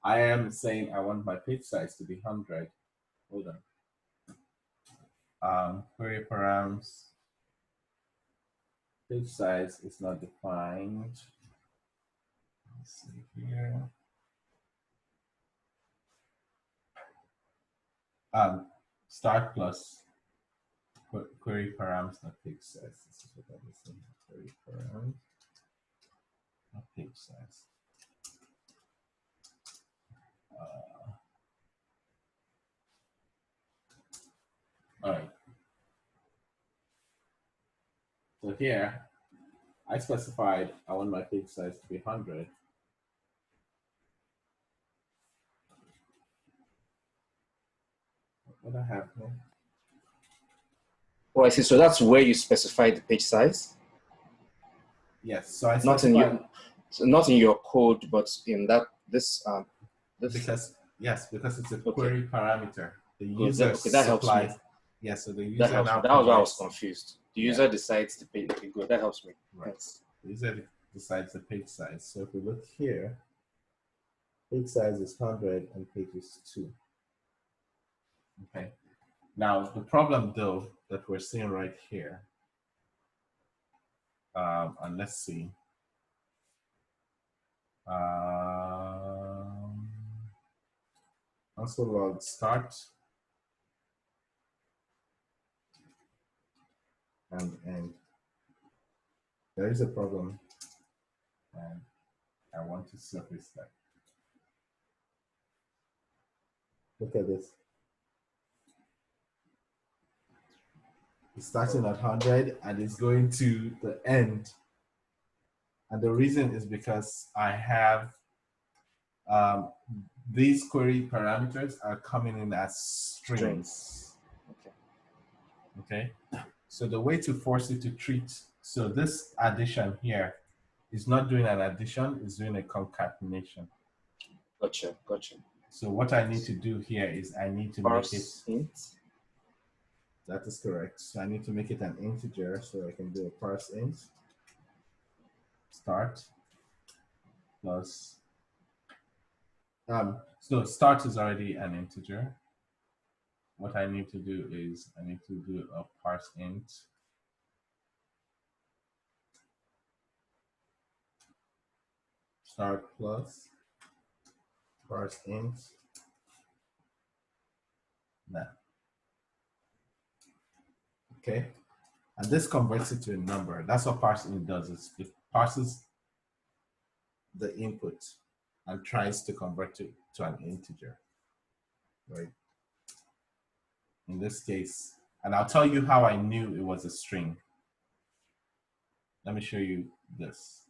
I am saying I want my page size to be 100. Hold on. Query params. Page size is not defined. Let's see here. Start plus query params, not page size. This is what I was saying. Query params, not page size. All right. So here, I specified I want my page size to be 100. What I have here? Oh, I see. So that's where you specify the page size. Yes. So I specified not in your code, but in this. Because it's a query parameter. The user that helps me. Yes, so the user that helps now. Me. That was why I was confused. The user decides the page. Okay, good. That helps me. Right. Thanks. The user decides the page size. So if we look here, page size is 100 and page is 2. Okay. Now the problem though that we're seeing right here, and let's see. Also log start and end. There is a problem, and I want to surface that. Look at this. It's starting at 100 and it's going to the end. And the reason is because I have these query parameters are coming in as strings. Okay. So the way to force it to treat, so this addition here is not doing an addition, it's doing a concatenation. Gotcha. So what I need to do here is I need to make it int. That is correct. So I need to make it an integer, so I can do a parse int start plus so start is already an integer. What I need to do is I need to do a parse int start plus parse int now. Okay, and this converts it to a number. That's what parse int does. Is it parses the input and tries to convert it to an integer, right? In this case, and I'll tell you how I knew it was a string. Let me show you this.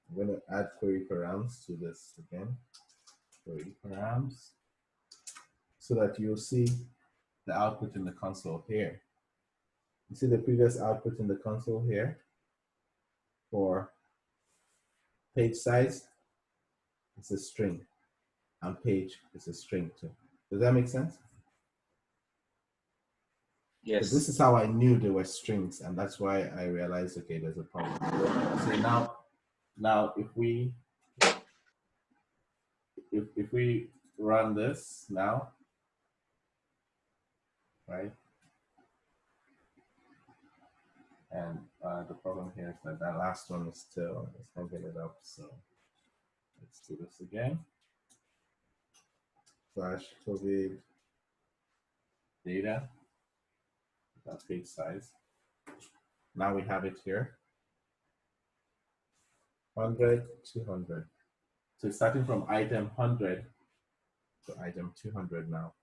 I'm going to add query params to this again. Query params, so that you'll see the output in the console here. You see the previous output in the console here for page size, it's a string, and page is a string too. Does that make sense? Yes. This is how I knew they were strings, and that's why I realized, okay, there's a problem. So now if we run this now, right? And the problem here is that that last one is still, let's not get it up. So let's do this again. / COVID data, that page size. Now we have it here. 100, 200. So starting from item 100 to item 200 now.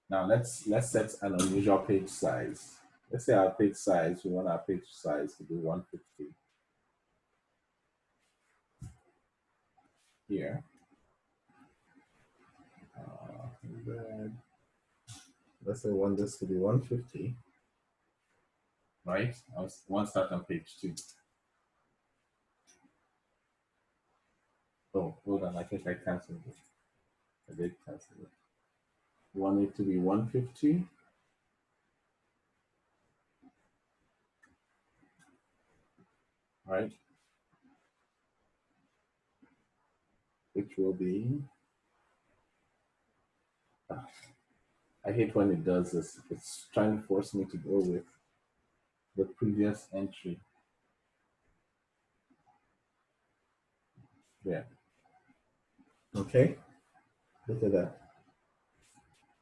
Now let's set an unusual page size. Let's say our page size, we want our page size to be 150. Here. 100. Let's say we want this to be 150. Right? I want to start on page 2. Oh, hold on, I think I canceled it. I did cancel it. We want it to be 150. Right? Which will be, I hate when it does this. It's trying to force me to go with the previous entry. Yeah. Okay. Look at that.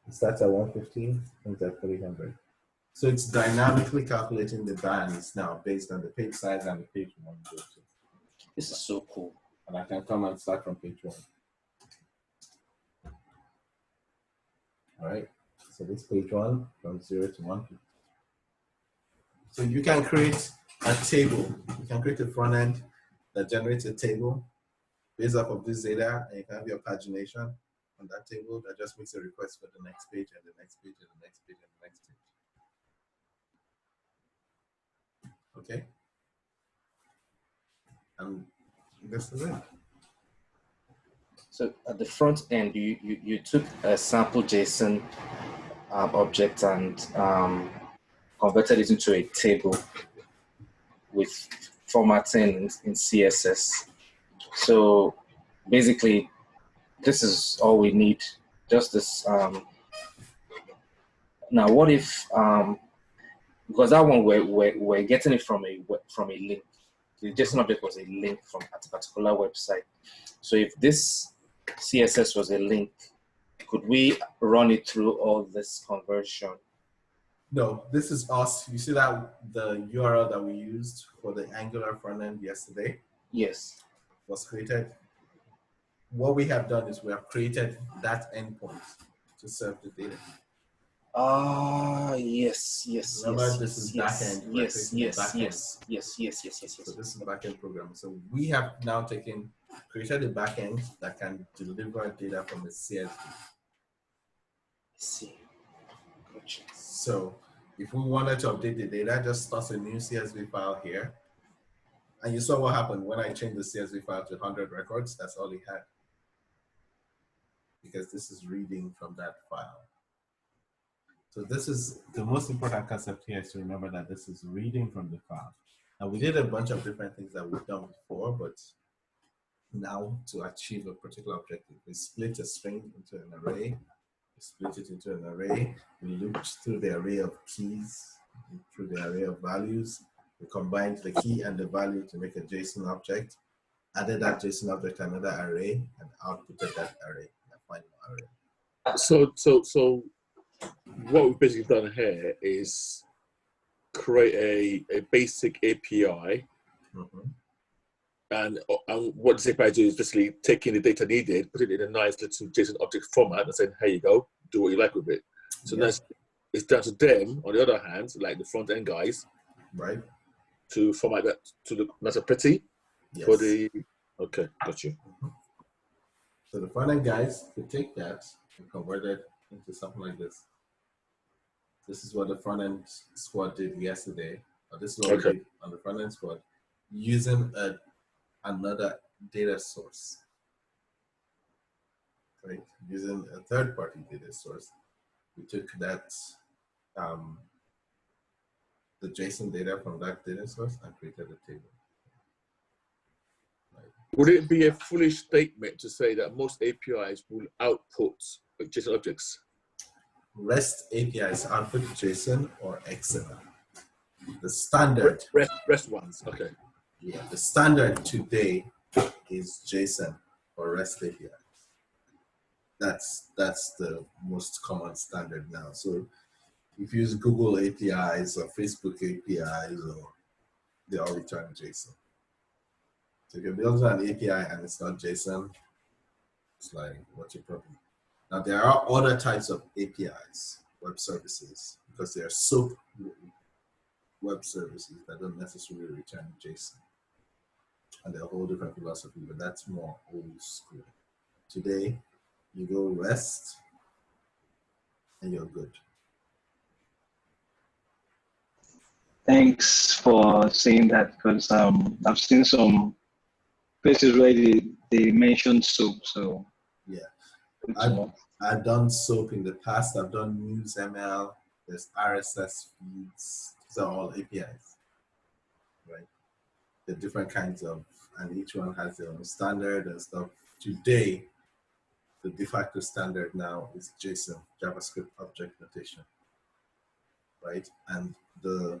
It starts at 150 and at 300. So it's dynamically calculating the bands now based on the page size and the page you want to go to. This is so cool. And I can come and start from page 1. All right. So this page 1 from 0 to 150. So you can create a table. You can create a front end that generates a table based off of this data, and you can have your pagination on that table that just makes a request for the next page and the next page and the next page and the next page. Okay? And this is it. So at the front end, you took a sample JSON object and converted it into a table with formatting in CSS. So basically, this is all we need. Just this. Now, what if because that one we're getting it from a link. The JSON object was a link from a particular website. So if this CSS was a link, could we run it through all this conversion? No, this is us. You see that the URL that we used for the Angular front end yesterday? Yes. Was created. What we have done is we have created that endpoint to serve the data. Yes. Remember, this is backend. Yes. So this is backend programming. So we have now created a backend that can deliver data from a CSV. See. Gotcha. So if we wanted to update the data, just toss a new CSV file here. And you saw what happened when I changed the CSV file to 100 records. That's all it had. Because this is reading from that file. So this is the most important concept here, is to remember that this is reading from the file. Now we did a bunch of different things that we've done before, but now to achieve a particular objective, we split a string into an array, we split it into an array, we looped through the array of keys, through the array of values, we combined the key and the value to make a JSON object, added that JSON object to another array, and outputted that array, that final array. So what we've basically done here is create a basic API. And what this API do is basically taking the data needed, put it in a nice little JSON object format, and saying, here you go, do what you like with it. So that's, it's down to them, on the other hand, like the front end guys, right, to format that to look nice and pretty. Yes. For the, okay, got you. So the front end guys could take that and convert it into something like this. This is what the front end squad did yesterday, or this is what we did on the front end squad, using another data source, right? Using a third-party data source. We took that, the JSON data from that data source and created a table. Right. Would it be a foolish statement to say that most APIs will output JSON objects? REST APIs output JSON or XML. The standard REST ones, okay. Yeah, the standard today is JSON or REST API. That's the most common standard now. So if you use Google APIs or Facebook APIs, or they all return JSON. So if you're building an API and it's not JSON, it's like, what's your problem? Now there are other types of APIs, web services, because there are SOAP web services that don't necessarily return JSON. And they're a whole different philosophy, but that's more old school. Today, you go REST and you're good. Thanks for saying that, because I've seen some places where they mention SOAP. So yeah, I've done SOAP in the past. I've done NewsML. There's RSS feeds. These are all APIs, right? The different kinds of, and each one has their own standard and stuff. Today, the de facto standard now is JSON, JavaScript Object Notation, right? And the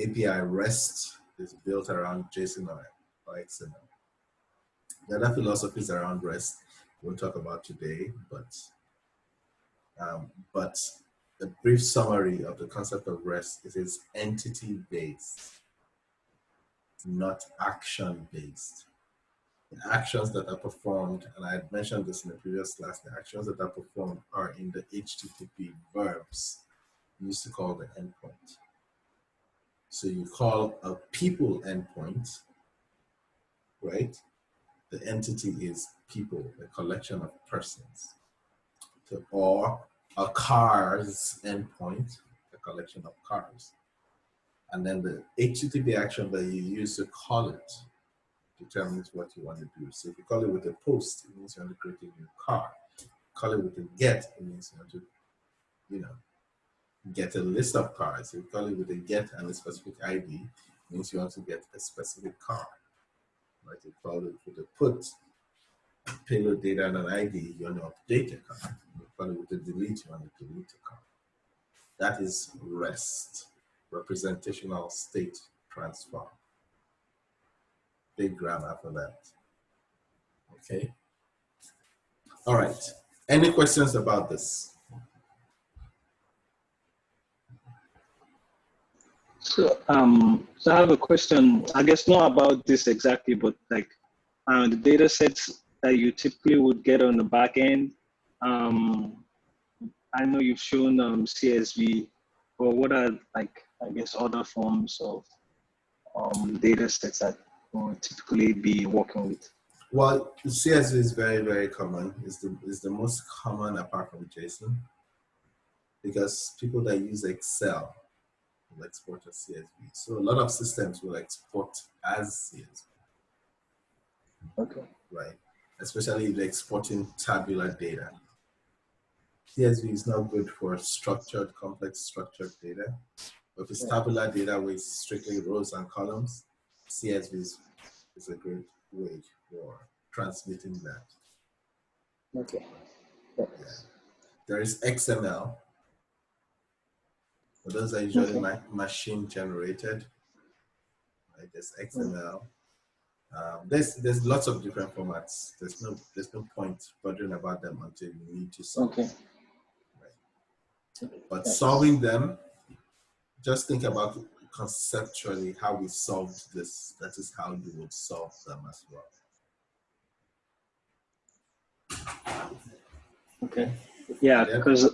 API REST is built around JSON or XML. The other philosophies around REST we'll talk about today, but a brief summary of the concept of REST is it's entity-based, not action-based. The actions that are performed, and I had mentioned this in the previous class, the actions that are performed are in the HTTP verbs we used to call the endpoint. So you call a people endpoint, right? The entity is people, a collection of persons. So, or a car's endpoint, a collection of cars. And then the HTTP action that you use to call it determines what you want to do. So if you call it with a post, it means you want to create a new car. Call it with a get, it means you want to, get a list of cars. If you call it with a get and a specific ID, it means you want to get a specific car. Right? If you call it with a put, payload data and an ID, you want to update a car. If you call it with a delete, you want to delete a car. That is REST, representational state transfer. Big grammar for that. Okay. All right. Any questions about this? So I have a question, I guess not about this exactly, but like the data sets that you typically would get on the back end, I know you've shown CSV, but what are like, I guess, other forms of data sets that you typically be working with? Well, CSV is very, very common. It's the most common apart from JSON, because people that use Excel will export as CSV. So a lot of systems will export as CSV. Okay. Right? Especially if they're exporting tabular data. CSV is not good for structured, complex structured data. But if it's tabular data with strictly rows and columns, CSV is a great way for transmitting that. Okay. Yeah. There is XML. But those are usually machine generated. Right? There's XML. There's lots of different formats. There's no point bothering about them until you need to solve. Okay. Right? But solving them, just think about conceptually how we solved this. That is how you would solve them as well. Okay. Yeah, because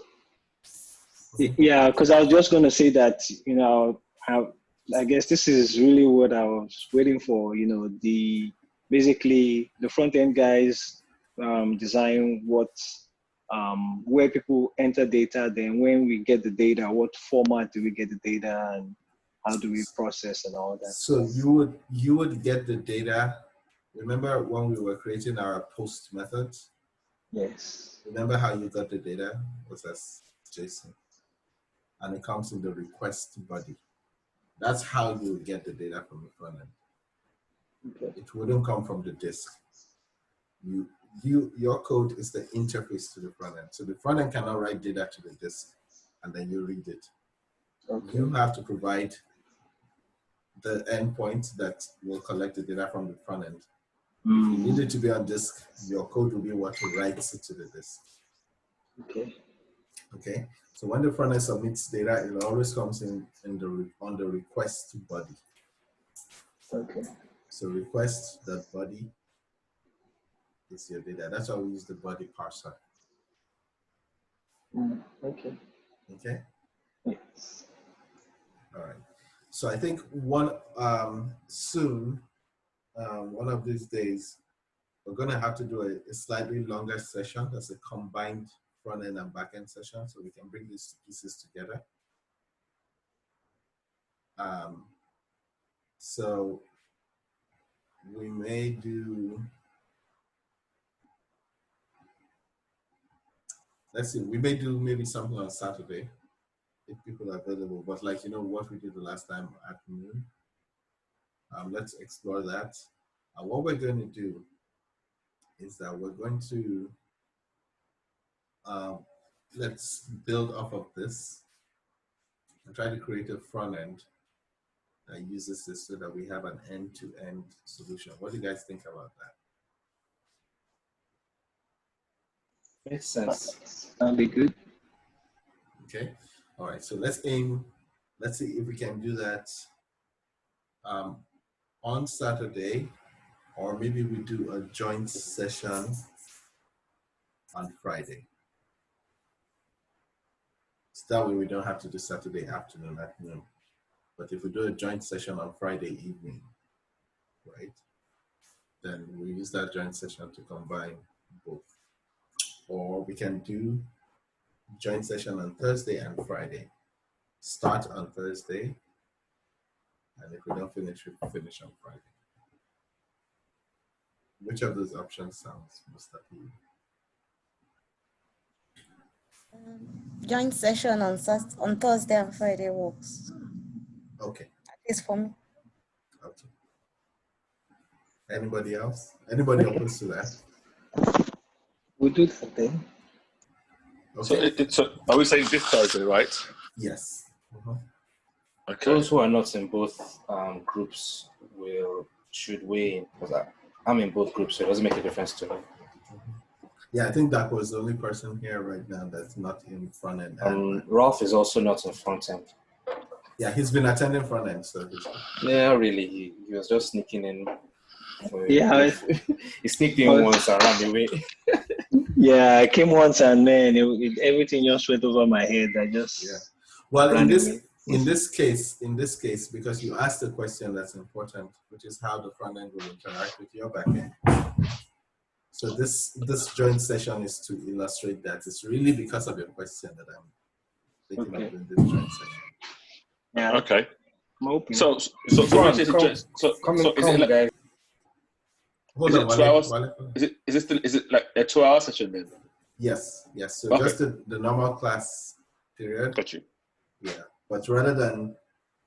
I was just going to say that, you know, I guess this is really what I was waiting for. You know, basically the front end guys design what where people enter data. Then when we get the data, what format do we get the data, and how do we process and all that? So you would get the data. Remember when we were creating our post methods? Yes. Remember how you got the data? It was as JSON. And it comes in the request body. That's how you get the data from the front end. Okay. It wouldn't come from the disk. Your code is the interface to the front end. So the front end cannot write data to the disk and then you read it. Okay. You have to provide the endpoint that will collect the data from the front end. If you need it to be on disk, your code will be what writes it to the disk. Okay. Okay. So when the front end submits data, it always comes on the request body. Okay. So request.body is your data. That's why we use the body parser. Okay. Okay. Yes. All right. So I think soon, one of these days, we're going to have to do a slightly longer session. That's a combined front end and back end session, so we can bring these pieces together. So we may do, let's see, we may do maybe something on Saturday if people are available, but like, you know, what we did the last time at noon. Let's explore that. What we're going to do is that we're going to, let's build off of this and try to create a front end that uses this so that we have an end-to-end solution. What do you guys think about that? Makes sense. That'll be good. Okay. All right. So let's see if we can do that on Saturday, or maybe we do a joint session on Friday. So that way we don't have to do Saturday afternoon at noon. But if we do a joint session on Friday evening, right, then we use that joint session to combine both. Or we can do joint session on Thursday and Friday. Start on Thursday, and if we don't finish, we finish on Friday. Which of those options sounds most appealing? Joint session on Thursday and Friday works. Okay. At least for me. Okay. Anybody else? Anybody opposed to that? We'll do that then. Okay. So are we saying this Thursday, right? Yes. Okay. Those who are not in both groups should weigh in, because I'm in both groups, so it doesn't make a difference to me. Yeah, I think that was the only person here right now that's not in front end. Ralph is also not in front end. Yeah, he's been attending front end, so Yeah, really, he was just sneaking in. Yeah, he sneaked in once and ran away. Yeah, I came once and man, everything just went over my head. I just Well, ran away. in this case, because you asked a question that's important, which is how the front end will interact with your back end. So this joint session is to illustrate that. It's really because of your question that I'm thinking of doing this joint session. Yeah. Okay. I'm hoping. So when you say is it like, guys. is it 2 hours? Is it like a 2 hour session then? Yes. So Okay. just the normal class period. Got you. Yeah. But rather than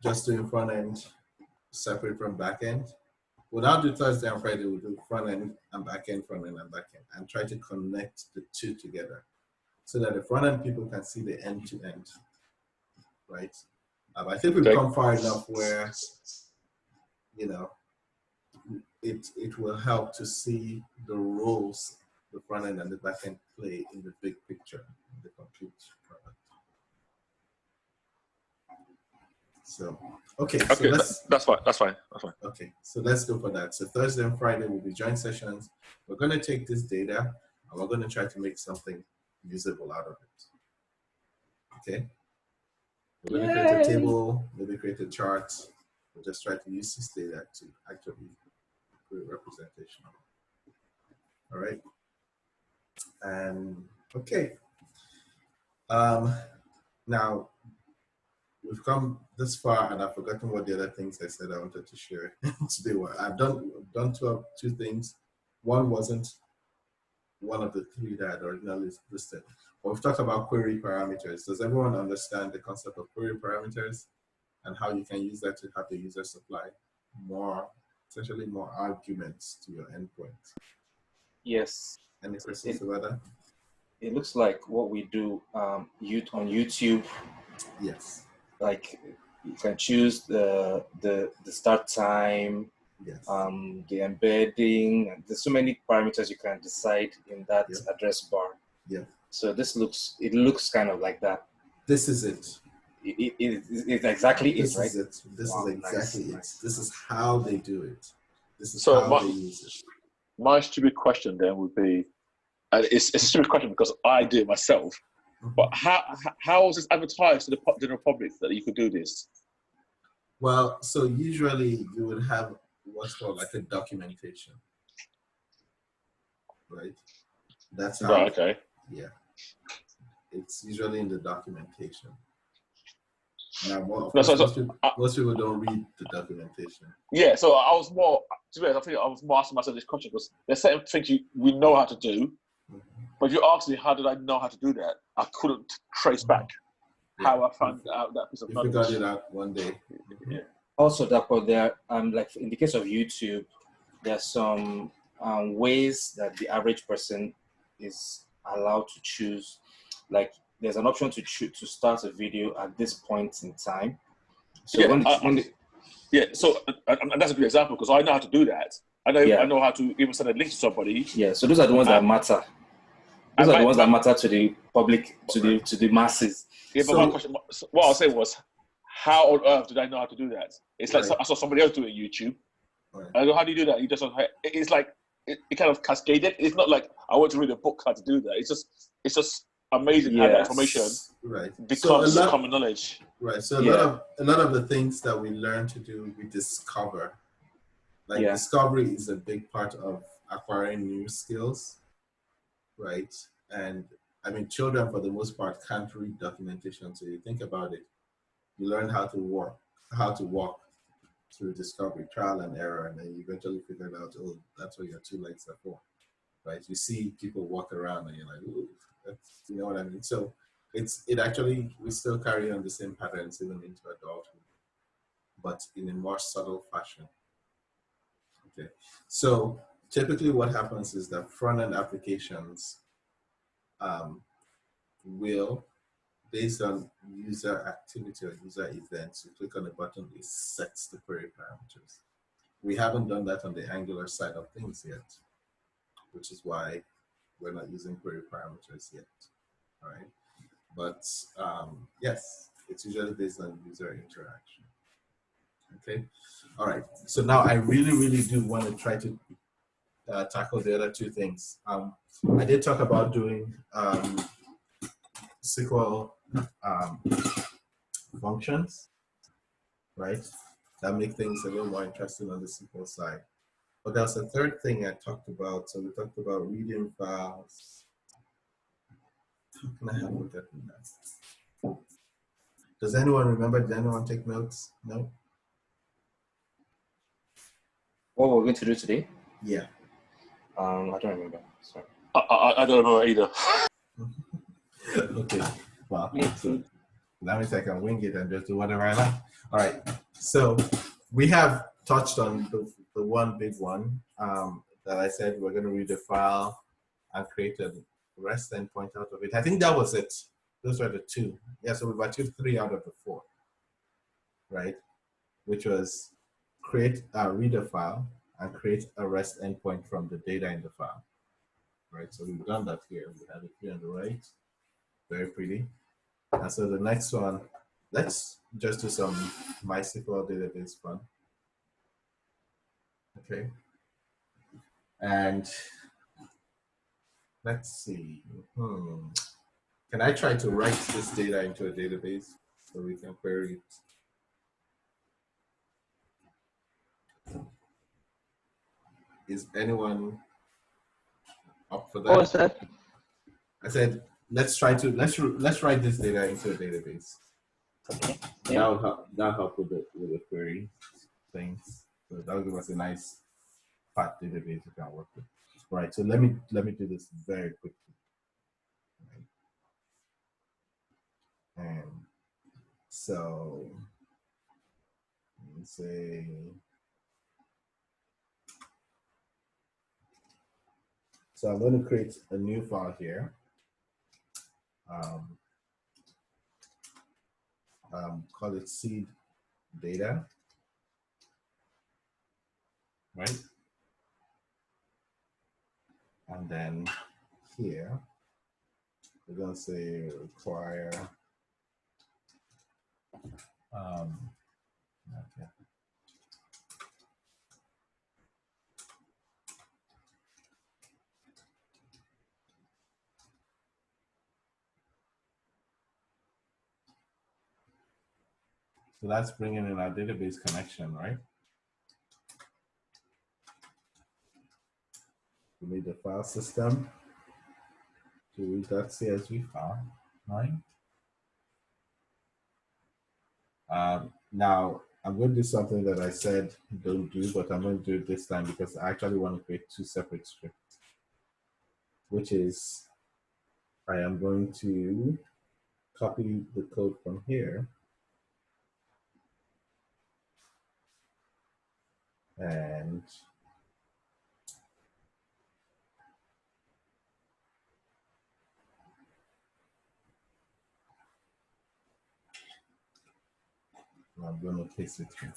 just doing front end separate from back end, we'll now do Thursday and Friday, we'll do front end and back end, and try to connect the two together so that the front end people can see the end to end, right? I think we've come far enough where, it will help to see the roles the front end and the back end play in the big picture, in the complete product. So, okay, so that's fine. Okay, so let's go for that. So Thursday and Friday will be joint sessions. We're going to take this data and we're going to try to make something usable out of it. Okay? We're going to create a table, maybe create a chart. We'll just try to use this data to actually create a representation of it. All right? And okay. Now, we've come this far, and I've forgotten what the other things I said I wanted to share today were. I've done two things. One wasn't one of the three that I had originally listed. But we've talked about query parameters. Does everyone understand the concept of query parameters and how you can use that to have the user supply essentially more arguments to your endpoint? Yes. Any questions about that? It looks like what we do on YouTube. Yes. Like you can choose the start time, yes. The embedding, and there's so many parameters you can decide in that address bar. Yeah. So it looks kind of like that. This is it. It's exactly this it, right? Is it. This is exactly it. Nice. This is how they do it. This is how they use it. My stupid question then would be, and it's a stupid question because I do it myself, but how was this advertised to the general public that you could do this? Well, so usually you would have what's called like a documentation, right? That's how. Right, okay. Yeah. It's usually in the documentation. Now, most people don't read the documentation. Yeah, so I was more, to be honest, I think I was more asking myself this question because there's certain things we know how to do, but you asked me how did I know how to do that? I couldn't trace back how I found out that piece of knowledge. You figured it out one day. Yeah. Also, there like in the case of YouTube, there are some ways that the average person is allowed to choose. Like there's an option to start a video at this point in time. So so and that's a good example because I know how to do that. I know how to even send a link to somebody. Yeah, so those are the ones that matter. Those are the ones that matter to the public, to the masses. Yeah, but my question, what I was saying was, how on earth did I know how to do that? It's like I saw somebody else do it on YouTube. Right. I go, how do you do that? It's like it kind of cascaded. It's not like I want to read a book how to do that. It's just amazing how that information becomes common knowledge. Right. So a lot of the things that we learn to do, we discover. Like discovery is a big part of acquiring new skills, right? And I mean, children for the most part can't read documentation. So you think about it, you learn how to walk through discovery, trial and error, and then you eventually figure out, oh, that's what your 2 legs are for, right? You see people walk around and you're like, ooh, that's, you know what I mean? So it actually, we still carry on the same patterns even into adulthood, but in a more subtle fashion. Okay, so typically what happens is that front-end applications will, based on user activity or user events, you click on a button, it sets the query parameters. We haven't done that on the Angular side of things yet, which is why we're not using query parameters yet, all right? But yes, it's usually based on user interaction, okay? All right, so now I really, really do want to try to tackle the other two things. I did talk about doing SQL functions, right? That make things a little more interesting on the SQL side. But there's a third thing I talked about. So we talked about reading files. How can I have a look at that? Does anyone remember? Did anyone take notes? No? What we're going to do today? Yeah. I don't remember. Sorry. I don't know either. Okay. Well, so that means I can wing it and just do whatever I like. All right. So we have touched on the one big one that I said we're going to read the file and create a REST endpoint out of it. I think that was it. Those were the two. Yeah, so we've achieved 3 out of the 4, right? Which was read a file and create a REST endpoint from the data in the file, right? So we've done that here. We have it here on the right. Very pretty. And so the next one, let's just do some MySQL database fun. Okay. And let's see. Can I try to write this data into a database so we can query it? Is anyone up for that? What was that? I said, let's write this data into a database. Okay. Yeah. That'll help with the query things. So that'll give us a nice fat database we can work with. Right. So let me do this very quickly. And so let me say, so I'm going to create a new file here. Call it seed data, right? And then here, we're going to say require, okay. So that's bringing in our database connection, right? We need the file system to read that CSV file, right? Now, I'm going to do something that I said don't do, but I'm going to do it this time because I actually want to create 2 separate scripts, which is I am going to copy the code from here and I'm going to paste it here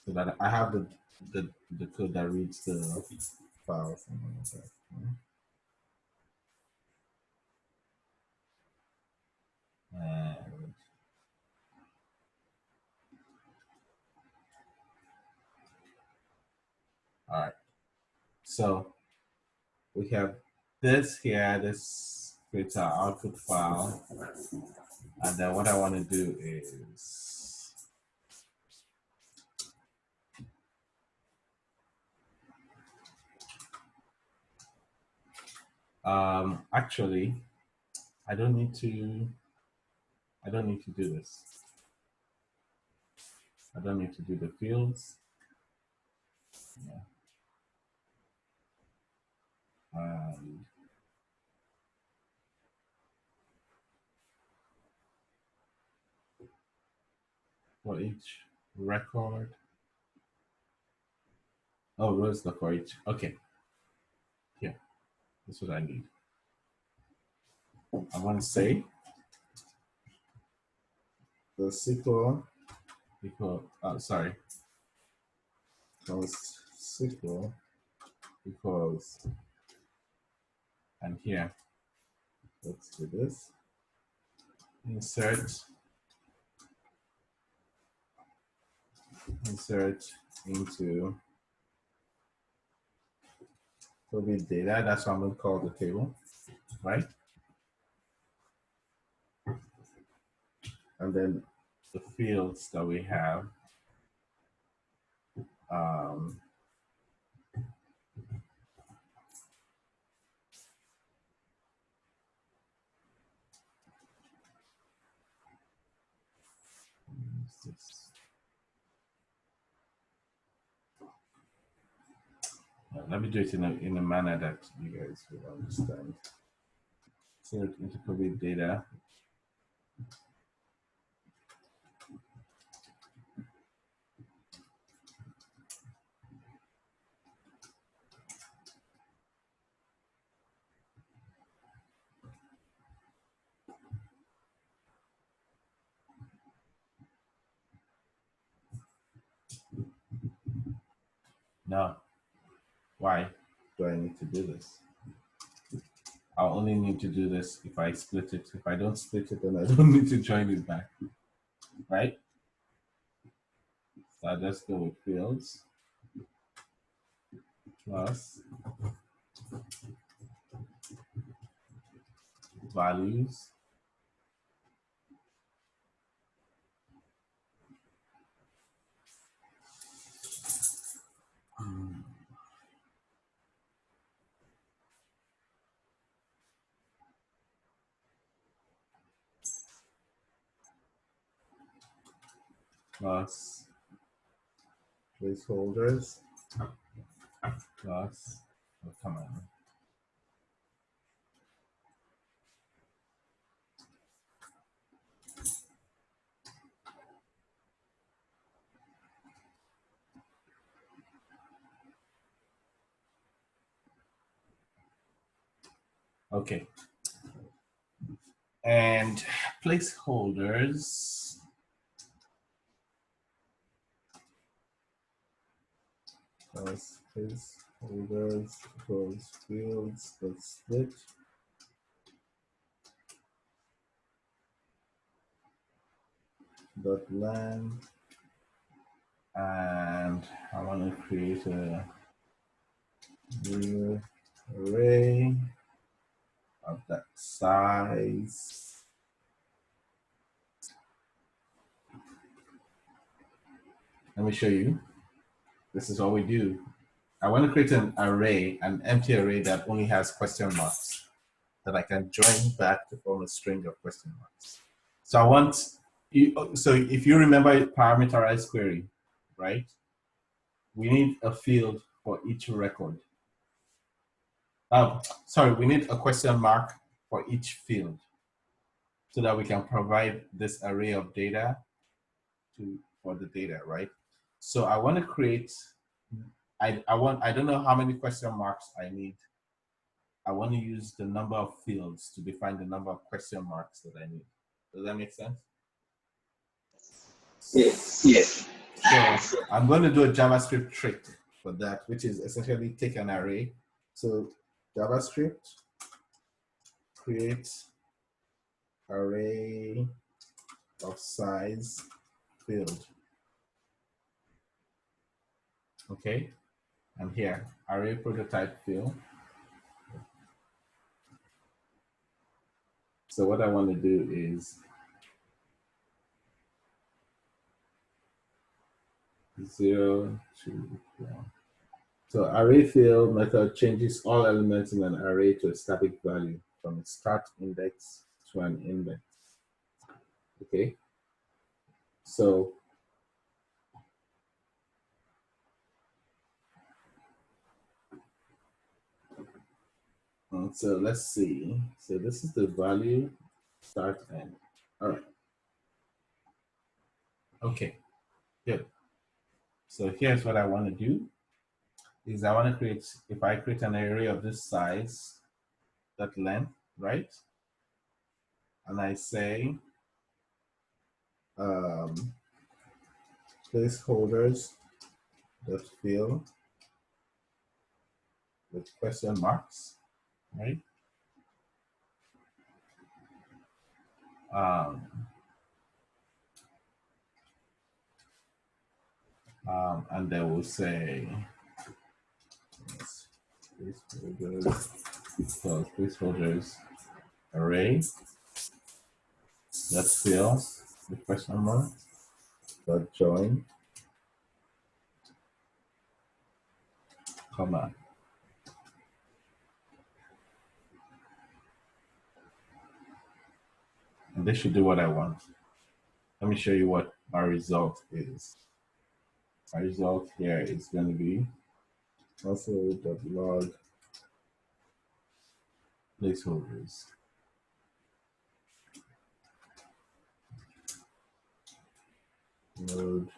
so that I have the code that reads the files and all of that. And all right, so we have this here. This creates our output file, and then what I want to do is actually I don't need to do this. I don't need to do the fields. Yeah. For each record. Oh, rows for each. Okay. Yeah, that's what I need. I want to say the SQL equal, sorry, equals SQL equals, and here, let's do this. Insert into COVID data. That's what I'm going to call the table, right? And then the fields that we have. Um, let me do it in a manner that you guys will understand. So into COVID data. Now, why do I need to do this? I'll only need to do this if I split it. If I don't split it, then I don't need to join it back, right? So I'll just go with fields plus values plus placeholders plus, oh, come on. Okay. And placeholders plus placeholders equals fields dot split dot len, and I want to create a new array of that size. Let me show you. This is what we do. I want to create an array, an empty array that only has question marks that I can join back to form a string of question marks. So I want you, so if you remember parameterized query, right? We need a field for each record. Sorry, we need a question mark for each field so that we can provide this array of data for the data, right? So I want to create, I don't know how many question marks I need. I want to use the number of fields to define the number of question marks that I need. Does that make sense? Yes. So I'm going to do a JavaScript trick for that, which is essentially take an array. So JavaScript create array of size field. Okay, and here array prototype field. So what I want to do is 0 to 1. So array field method changes all elements in an array to a static value from a start index to an index. Okay, so let's see. So this is the value, start, end. All right. Okay, good. So here's what I want to do is I want to create, if I create an array of this size, that length, right? And I say placeholders that fill with question marks, right? And they will say, yes, placeholders, so placeholders array, let's fill the question mark, dot join, comma. And this should do what I want. Let me show you what our result is. Our result here is going to be also.log placeholders. Node.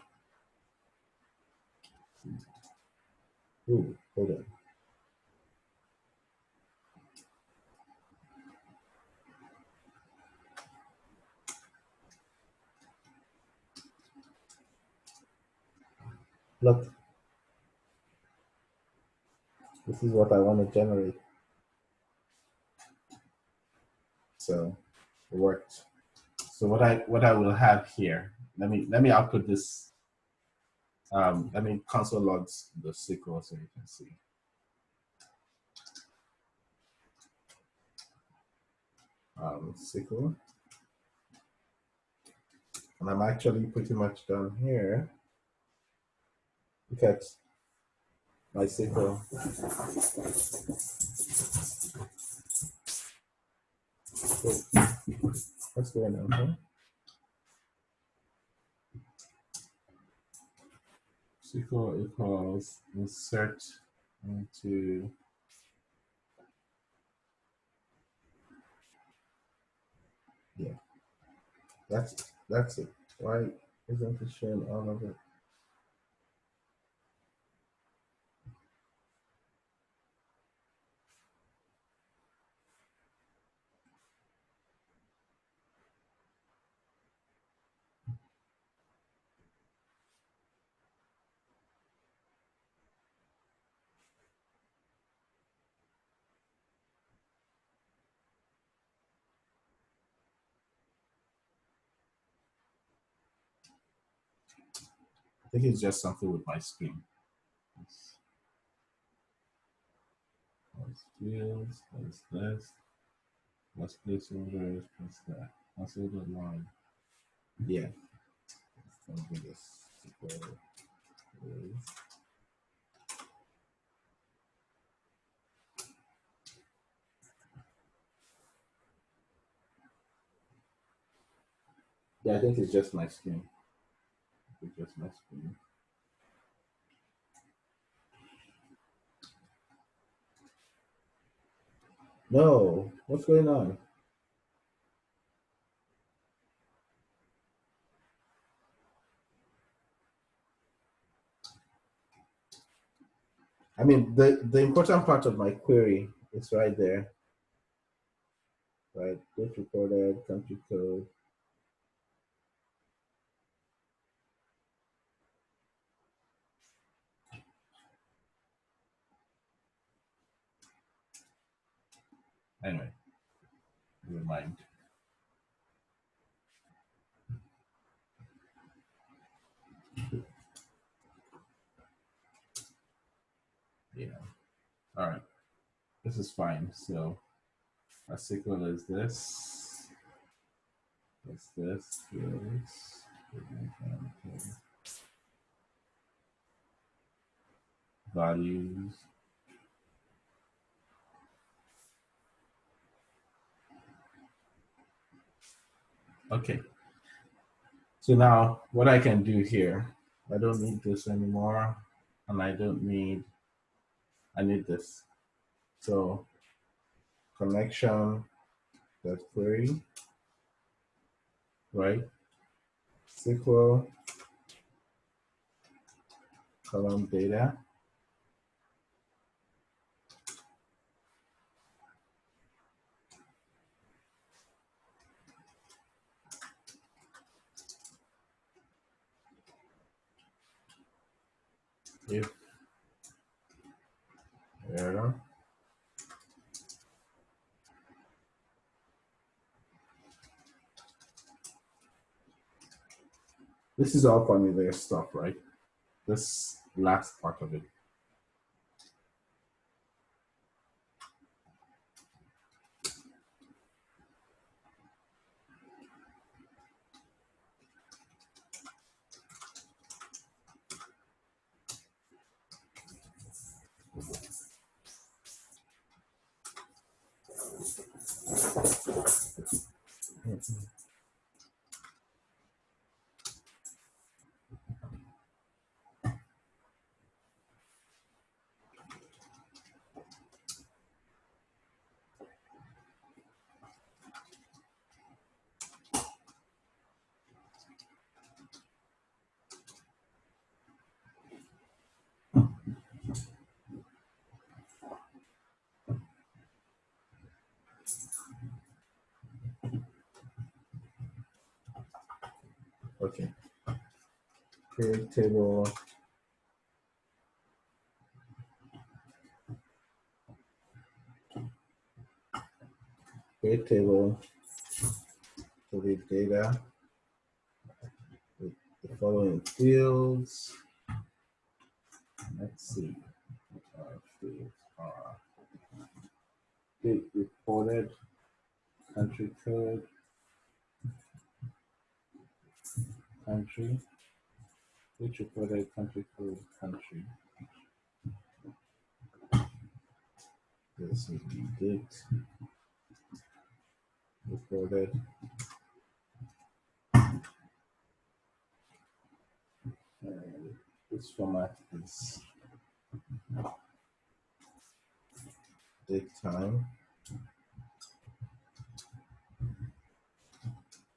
Ooh, hold on. Look, this is what I want to generate. So it worked. So what I will have here, let me output this. Let me console log the SQL so you can see. SQL, and I'm actually pretty much done here. Look at my SQL. Oh, what's going on here? SQL equals insert into that's it. Why isn't it showing all of it? I think it's just something with my screen. Plus fields, plus this, plus placeholders, plus that. Plus all the line. Yeah. Let's do this. Yeah, I think it's just my screen. It's just my screen. No, what's going on? I mean, the important part of my query is right there. Right, date recorded, country code. Anyway, never mind. Yeah. All right. This is fine. So our SQL is this. What's this? Values. Okay. So now what I can do here, I don't need this anymore. And I need this. So connection that query, right? SQL column data. If error. This is all familiar stuff, right? This last part of it. Okay. Create table. Create table to the data with the following fields. Let's see what our fields are. Date reported, country code, country, which reported, country code, country. This will be date reported. And this format is date time,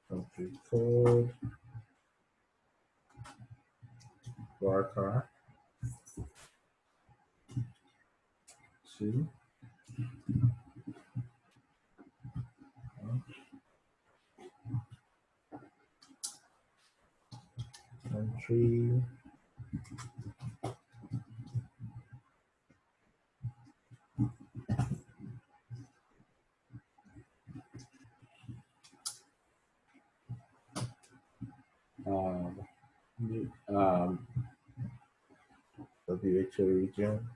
country code, varchar 2, country, um, WHO region,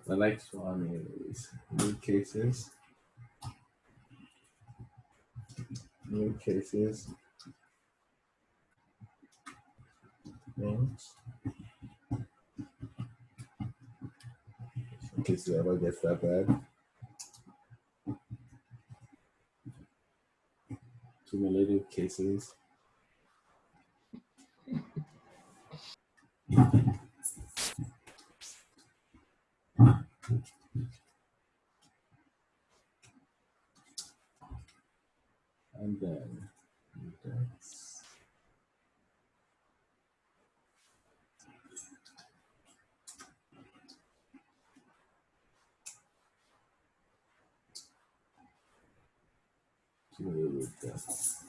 the next one is new cases. New cases means in case it ever gets that bad. Cumulative cases. And then that's cumulative deaths.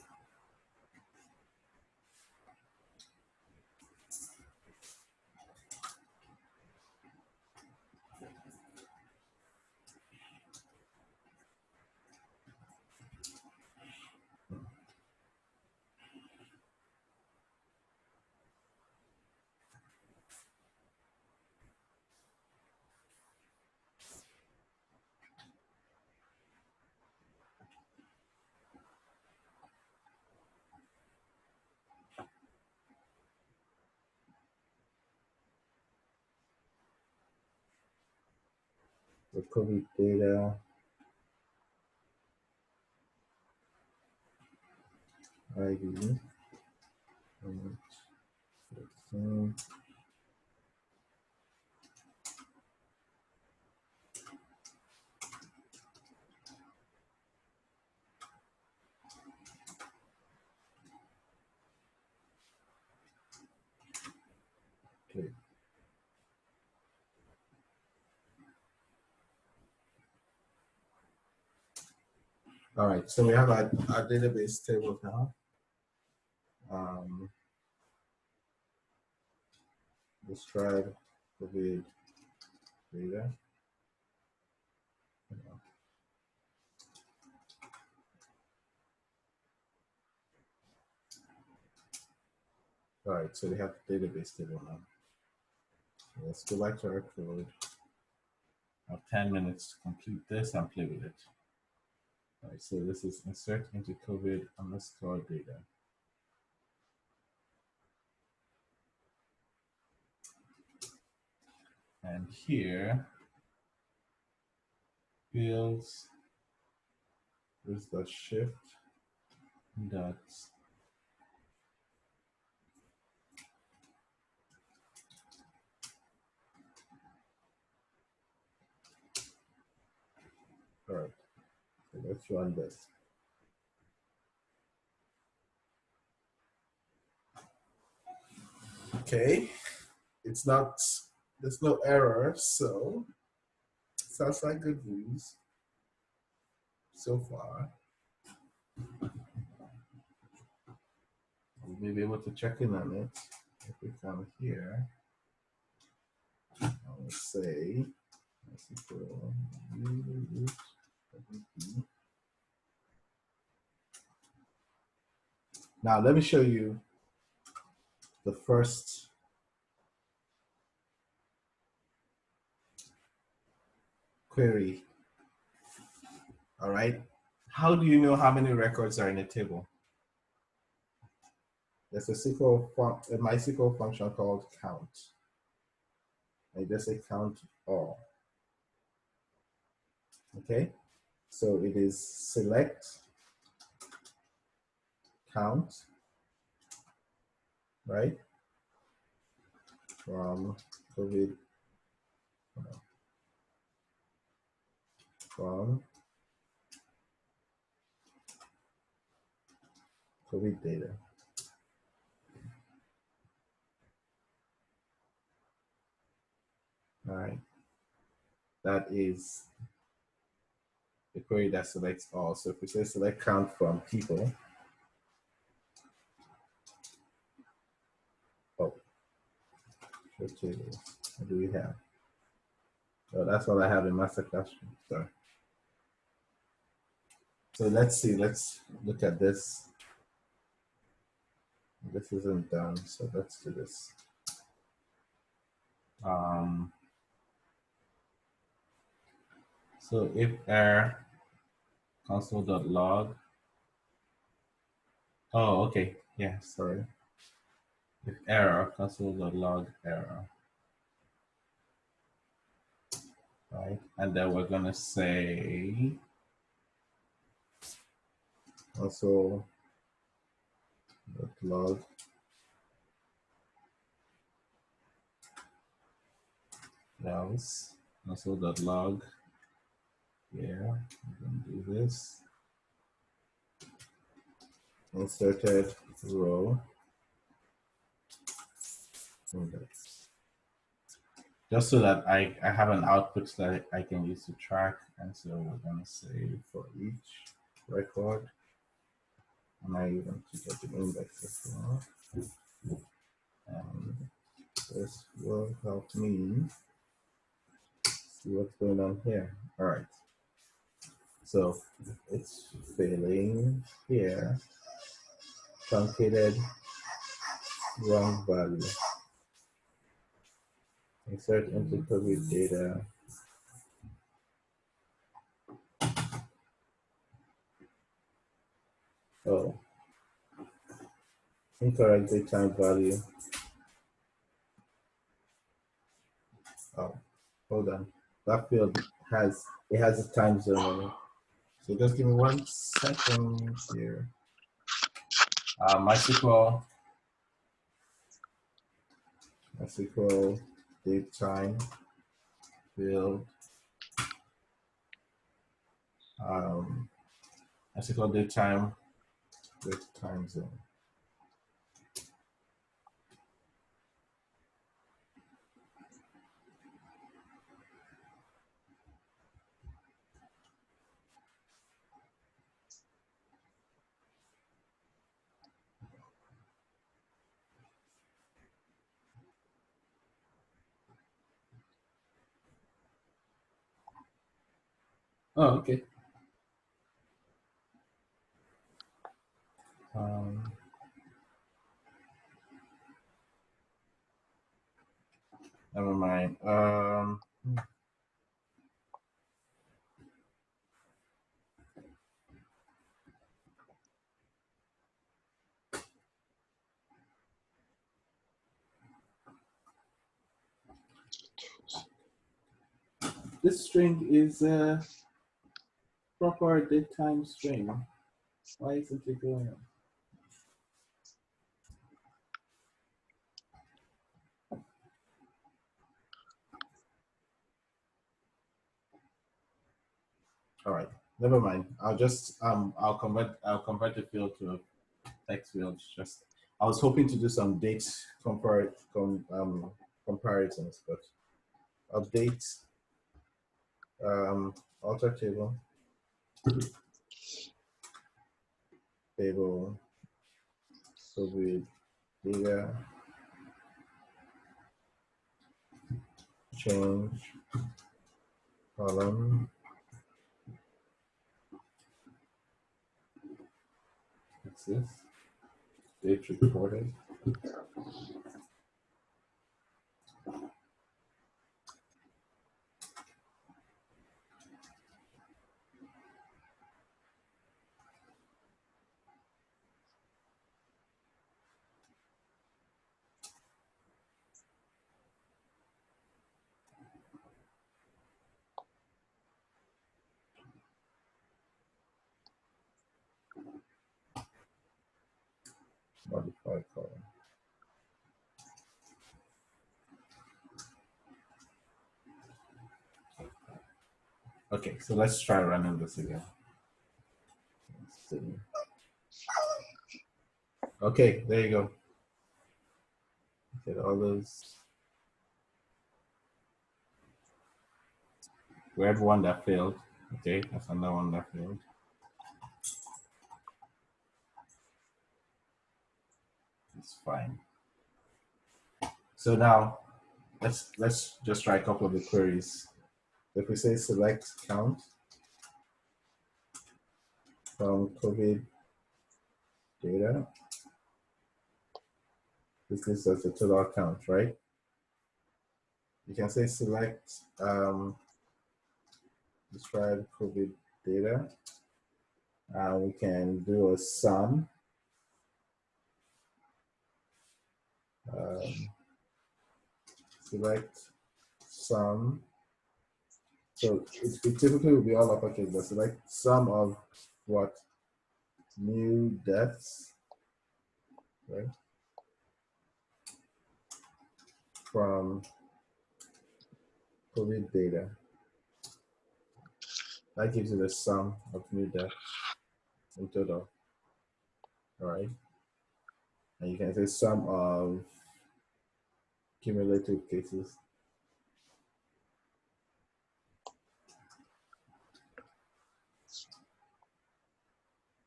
The COVID data, ID, and 16. Okay. All right, so we have our database table now. Describe COVID data. All right, so we have the database table now. So let's go back to our code. I have 10 minutes to complete this and play with it. All right, so this is insert into COVID underscore data. And here, fields is the shift dot all right, so let's run this. Okay, it's not, there's no error, so sounds like good news so far. We may be able to check in on it if we come here. I will say, now let me show you the first query. All right. How do you know how many records are in a table? There's a MySQL function called count. I just say count all. Okay. So it is select count, right? From COVID, from COVID data. All right. That is the query that selects all. So if we say select count from people, oh, show tables. What do we have? Oh, that's what I have in master classroom. Sorry. So let's see. Let's look at this. This isn't done, so let's do this. So if error console.log. Oh, okay. Yeah, sorry. If error console.log error. Right, and then we're gonna say also log else also.log. Yeah, I'm gonna do this. Inserted row index. Just so that I have an output that I can use to track. And so we're gonna say for each record, and I even to get an index as well. And this will help me see what's going on here. All right. So it's failing here. Truncated wrong value. Insert into COVID data. Oh, incorrect datetime value. Oh, hold on. That field has a time zone on it. So just give me 1 second here. MySQL datetime field. MySQL datetime with time zone. Oh, okay. Never mind. This string is a proper datetime string. Why isn't it going on? All right, never mind. I'll convert the field to a text field. Just I was hoping to do some date comparisons, but update alter table COVID data change column. What's this? Date reported. Modify column. Okay, so let's try running this again. Let's see. Okay, there you go. Get all those. We had one that failed. Okay, that's another one that failed. It's fine. So now let's just try a couple of the queries. If we say select count from COVID data, this gives us the total count, right? You can say select describe COVID data. We can do a sum. Select sum. So it typically will be all uppercase, but select sum of what? New deaths, right? From COVID data. That gives you the sum of new deaths in total. All right. And you can say sum of cumulative cases.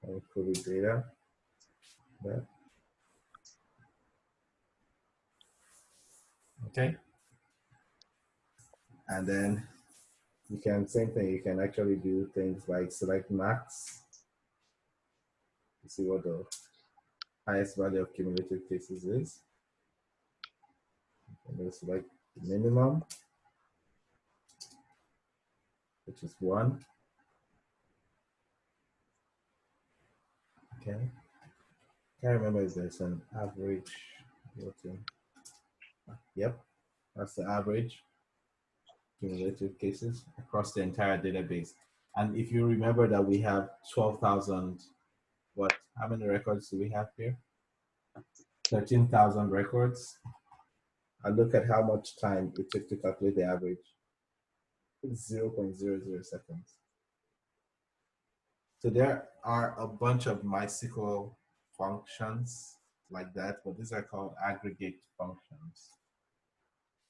Of COVID data. That. Okay. And then you can, same thing, you can actually do things like select max to see what the highest value of cumulative cases is. And then select the minimum, which is 1. Okay. Can't remember if there's an average built in. Yep, that's the average cumulative cases across the entire database. And if you remember that we have 12,000, what? How many records do we have here? 13,000 records. And look at how much time it took to calculate the average. It's 0.00 seconds. So there are a bunch of MySQL functions like that, but these are called aggregate functions,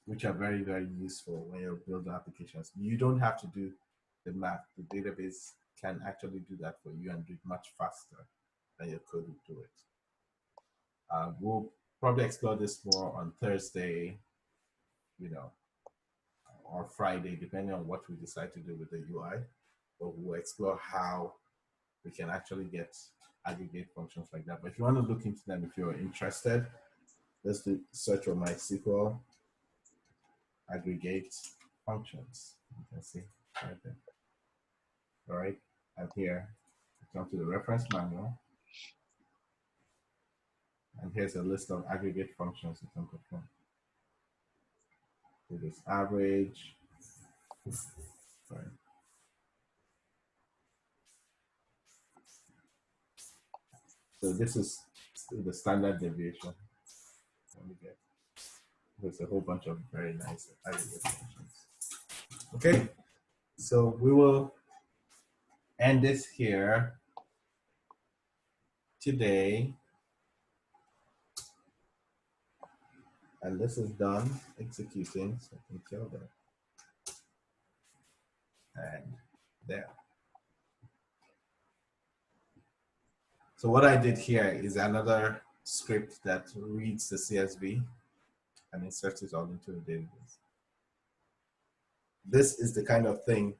which are very, very useful when you're building applications. You don't have to do the math. The database can actually do that for you and do it much faster than your code would do it. We'll probably explore this more on Thursday, or Friday, depending on what we decide to do with the UI. But we'll explore how we can actually get aggregate functions like that. But if you want to look into them, if you're interested, let's do search for MySQL aggregate functions. You can see right there. All right, and here, come to the reference manual, and here's a list of aggregate functions you can perform. So this average, sorry. So this is the standard deviation. Let me get. There's a whole bunch of very nice aggregate functions. Okay, so we will end this here today. And this is done executing, so I can kill that. And there. So what I did here is another script that reads the CSV and inserts it all into the database. This is the kind of thing,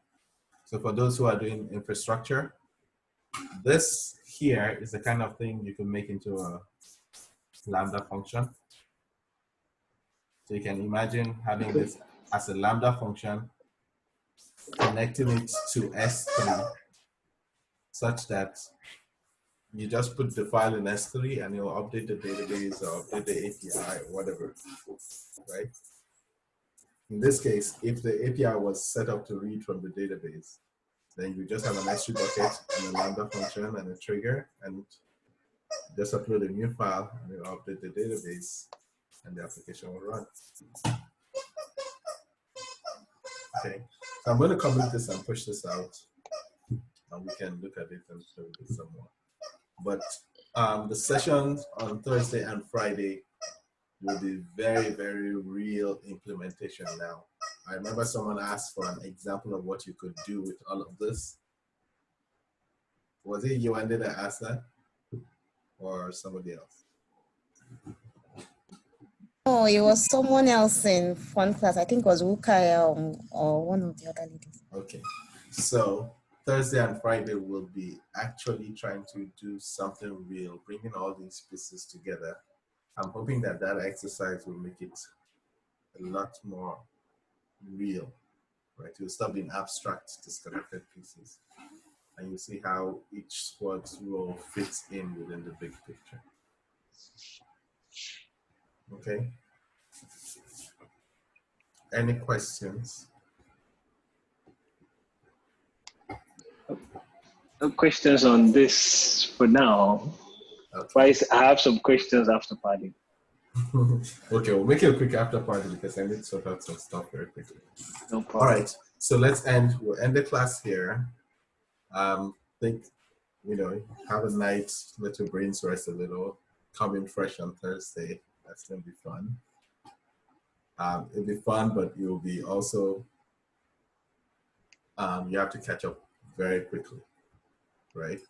so for those who are doing infrastructure, this here is the kind of thing you can make into a Lambda function. So you can imagine having this as a Lambda function, connecting it to S3 such that you just put the file in S3 and it will update the database or update the API or whatever, right? In this case, if the API was set up to read from the database, then you just have an S3 bucket and a Lambda function and a trigger, and just upload a new file and it will update the database and the application will run. Okay, so I'm going to commit this and push this out, and we can look at it and show it some more. But the sessions on Thursday and Friday will be very, very real implementation now. I remember someone asked for an example of what you could do with all of this. Was it you, Andy, that asked that? Or somebody else? Oh, it was someone else in one class. I think it was Ukaya or one of the other ladies. Okay, so Thursday and Friday will be actually trying to do something real, bringing all these pieces together. I'm hoping that that exercise will make it a lot more real, right? You'll stop being abstract, disconnected pieces, and you see how each squad's role fits in within the big picture. Okay. Any questions? No questions on this for now. Okay. But I have some questions after party. Okay, we'll make it a quick after party because I need to sort out some stuff very quickly. No problem. All right, so we'll end the class here. Think, have a night, let your brains rest a little, come in fresh on Thursday. That's gonna be fun. It'll be fun, but you'll be also, you have to catch up very quickly, right?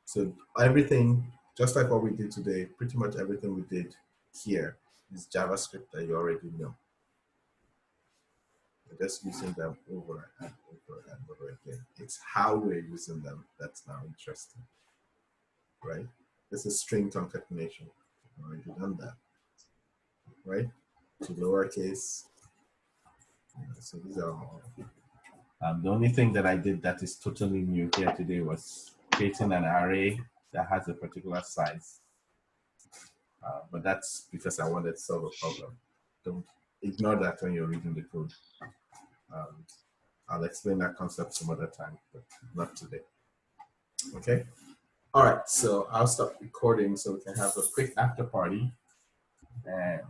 So everything, just like what we did today, pretty much everything we did here is JavaScript that you already know. We're just using them over and over and over again. It's how we're using them that's now interesting, right? This is string concatenation. We've already done that, right? To lowercase. So these are all. The only thing that I did that is totally new here today was creating an array that has a particular size. But that's because I wanted to solve a problem. Don't ignore that when you're reading the code. I'll explain that concept some other time, but not today. Okay? All right, so I'll stop recording so we can have a quick after party. And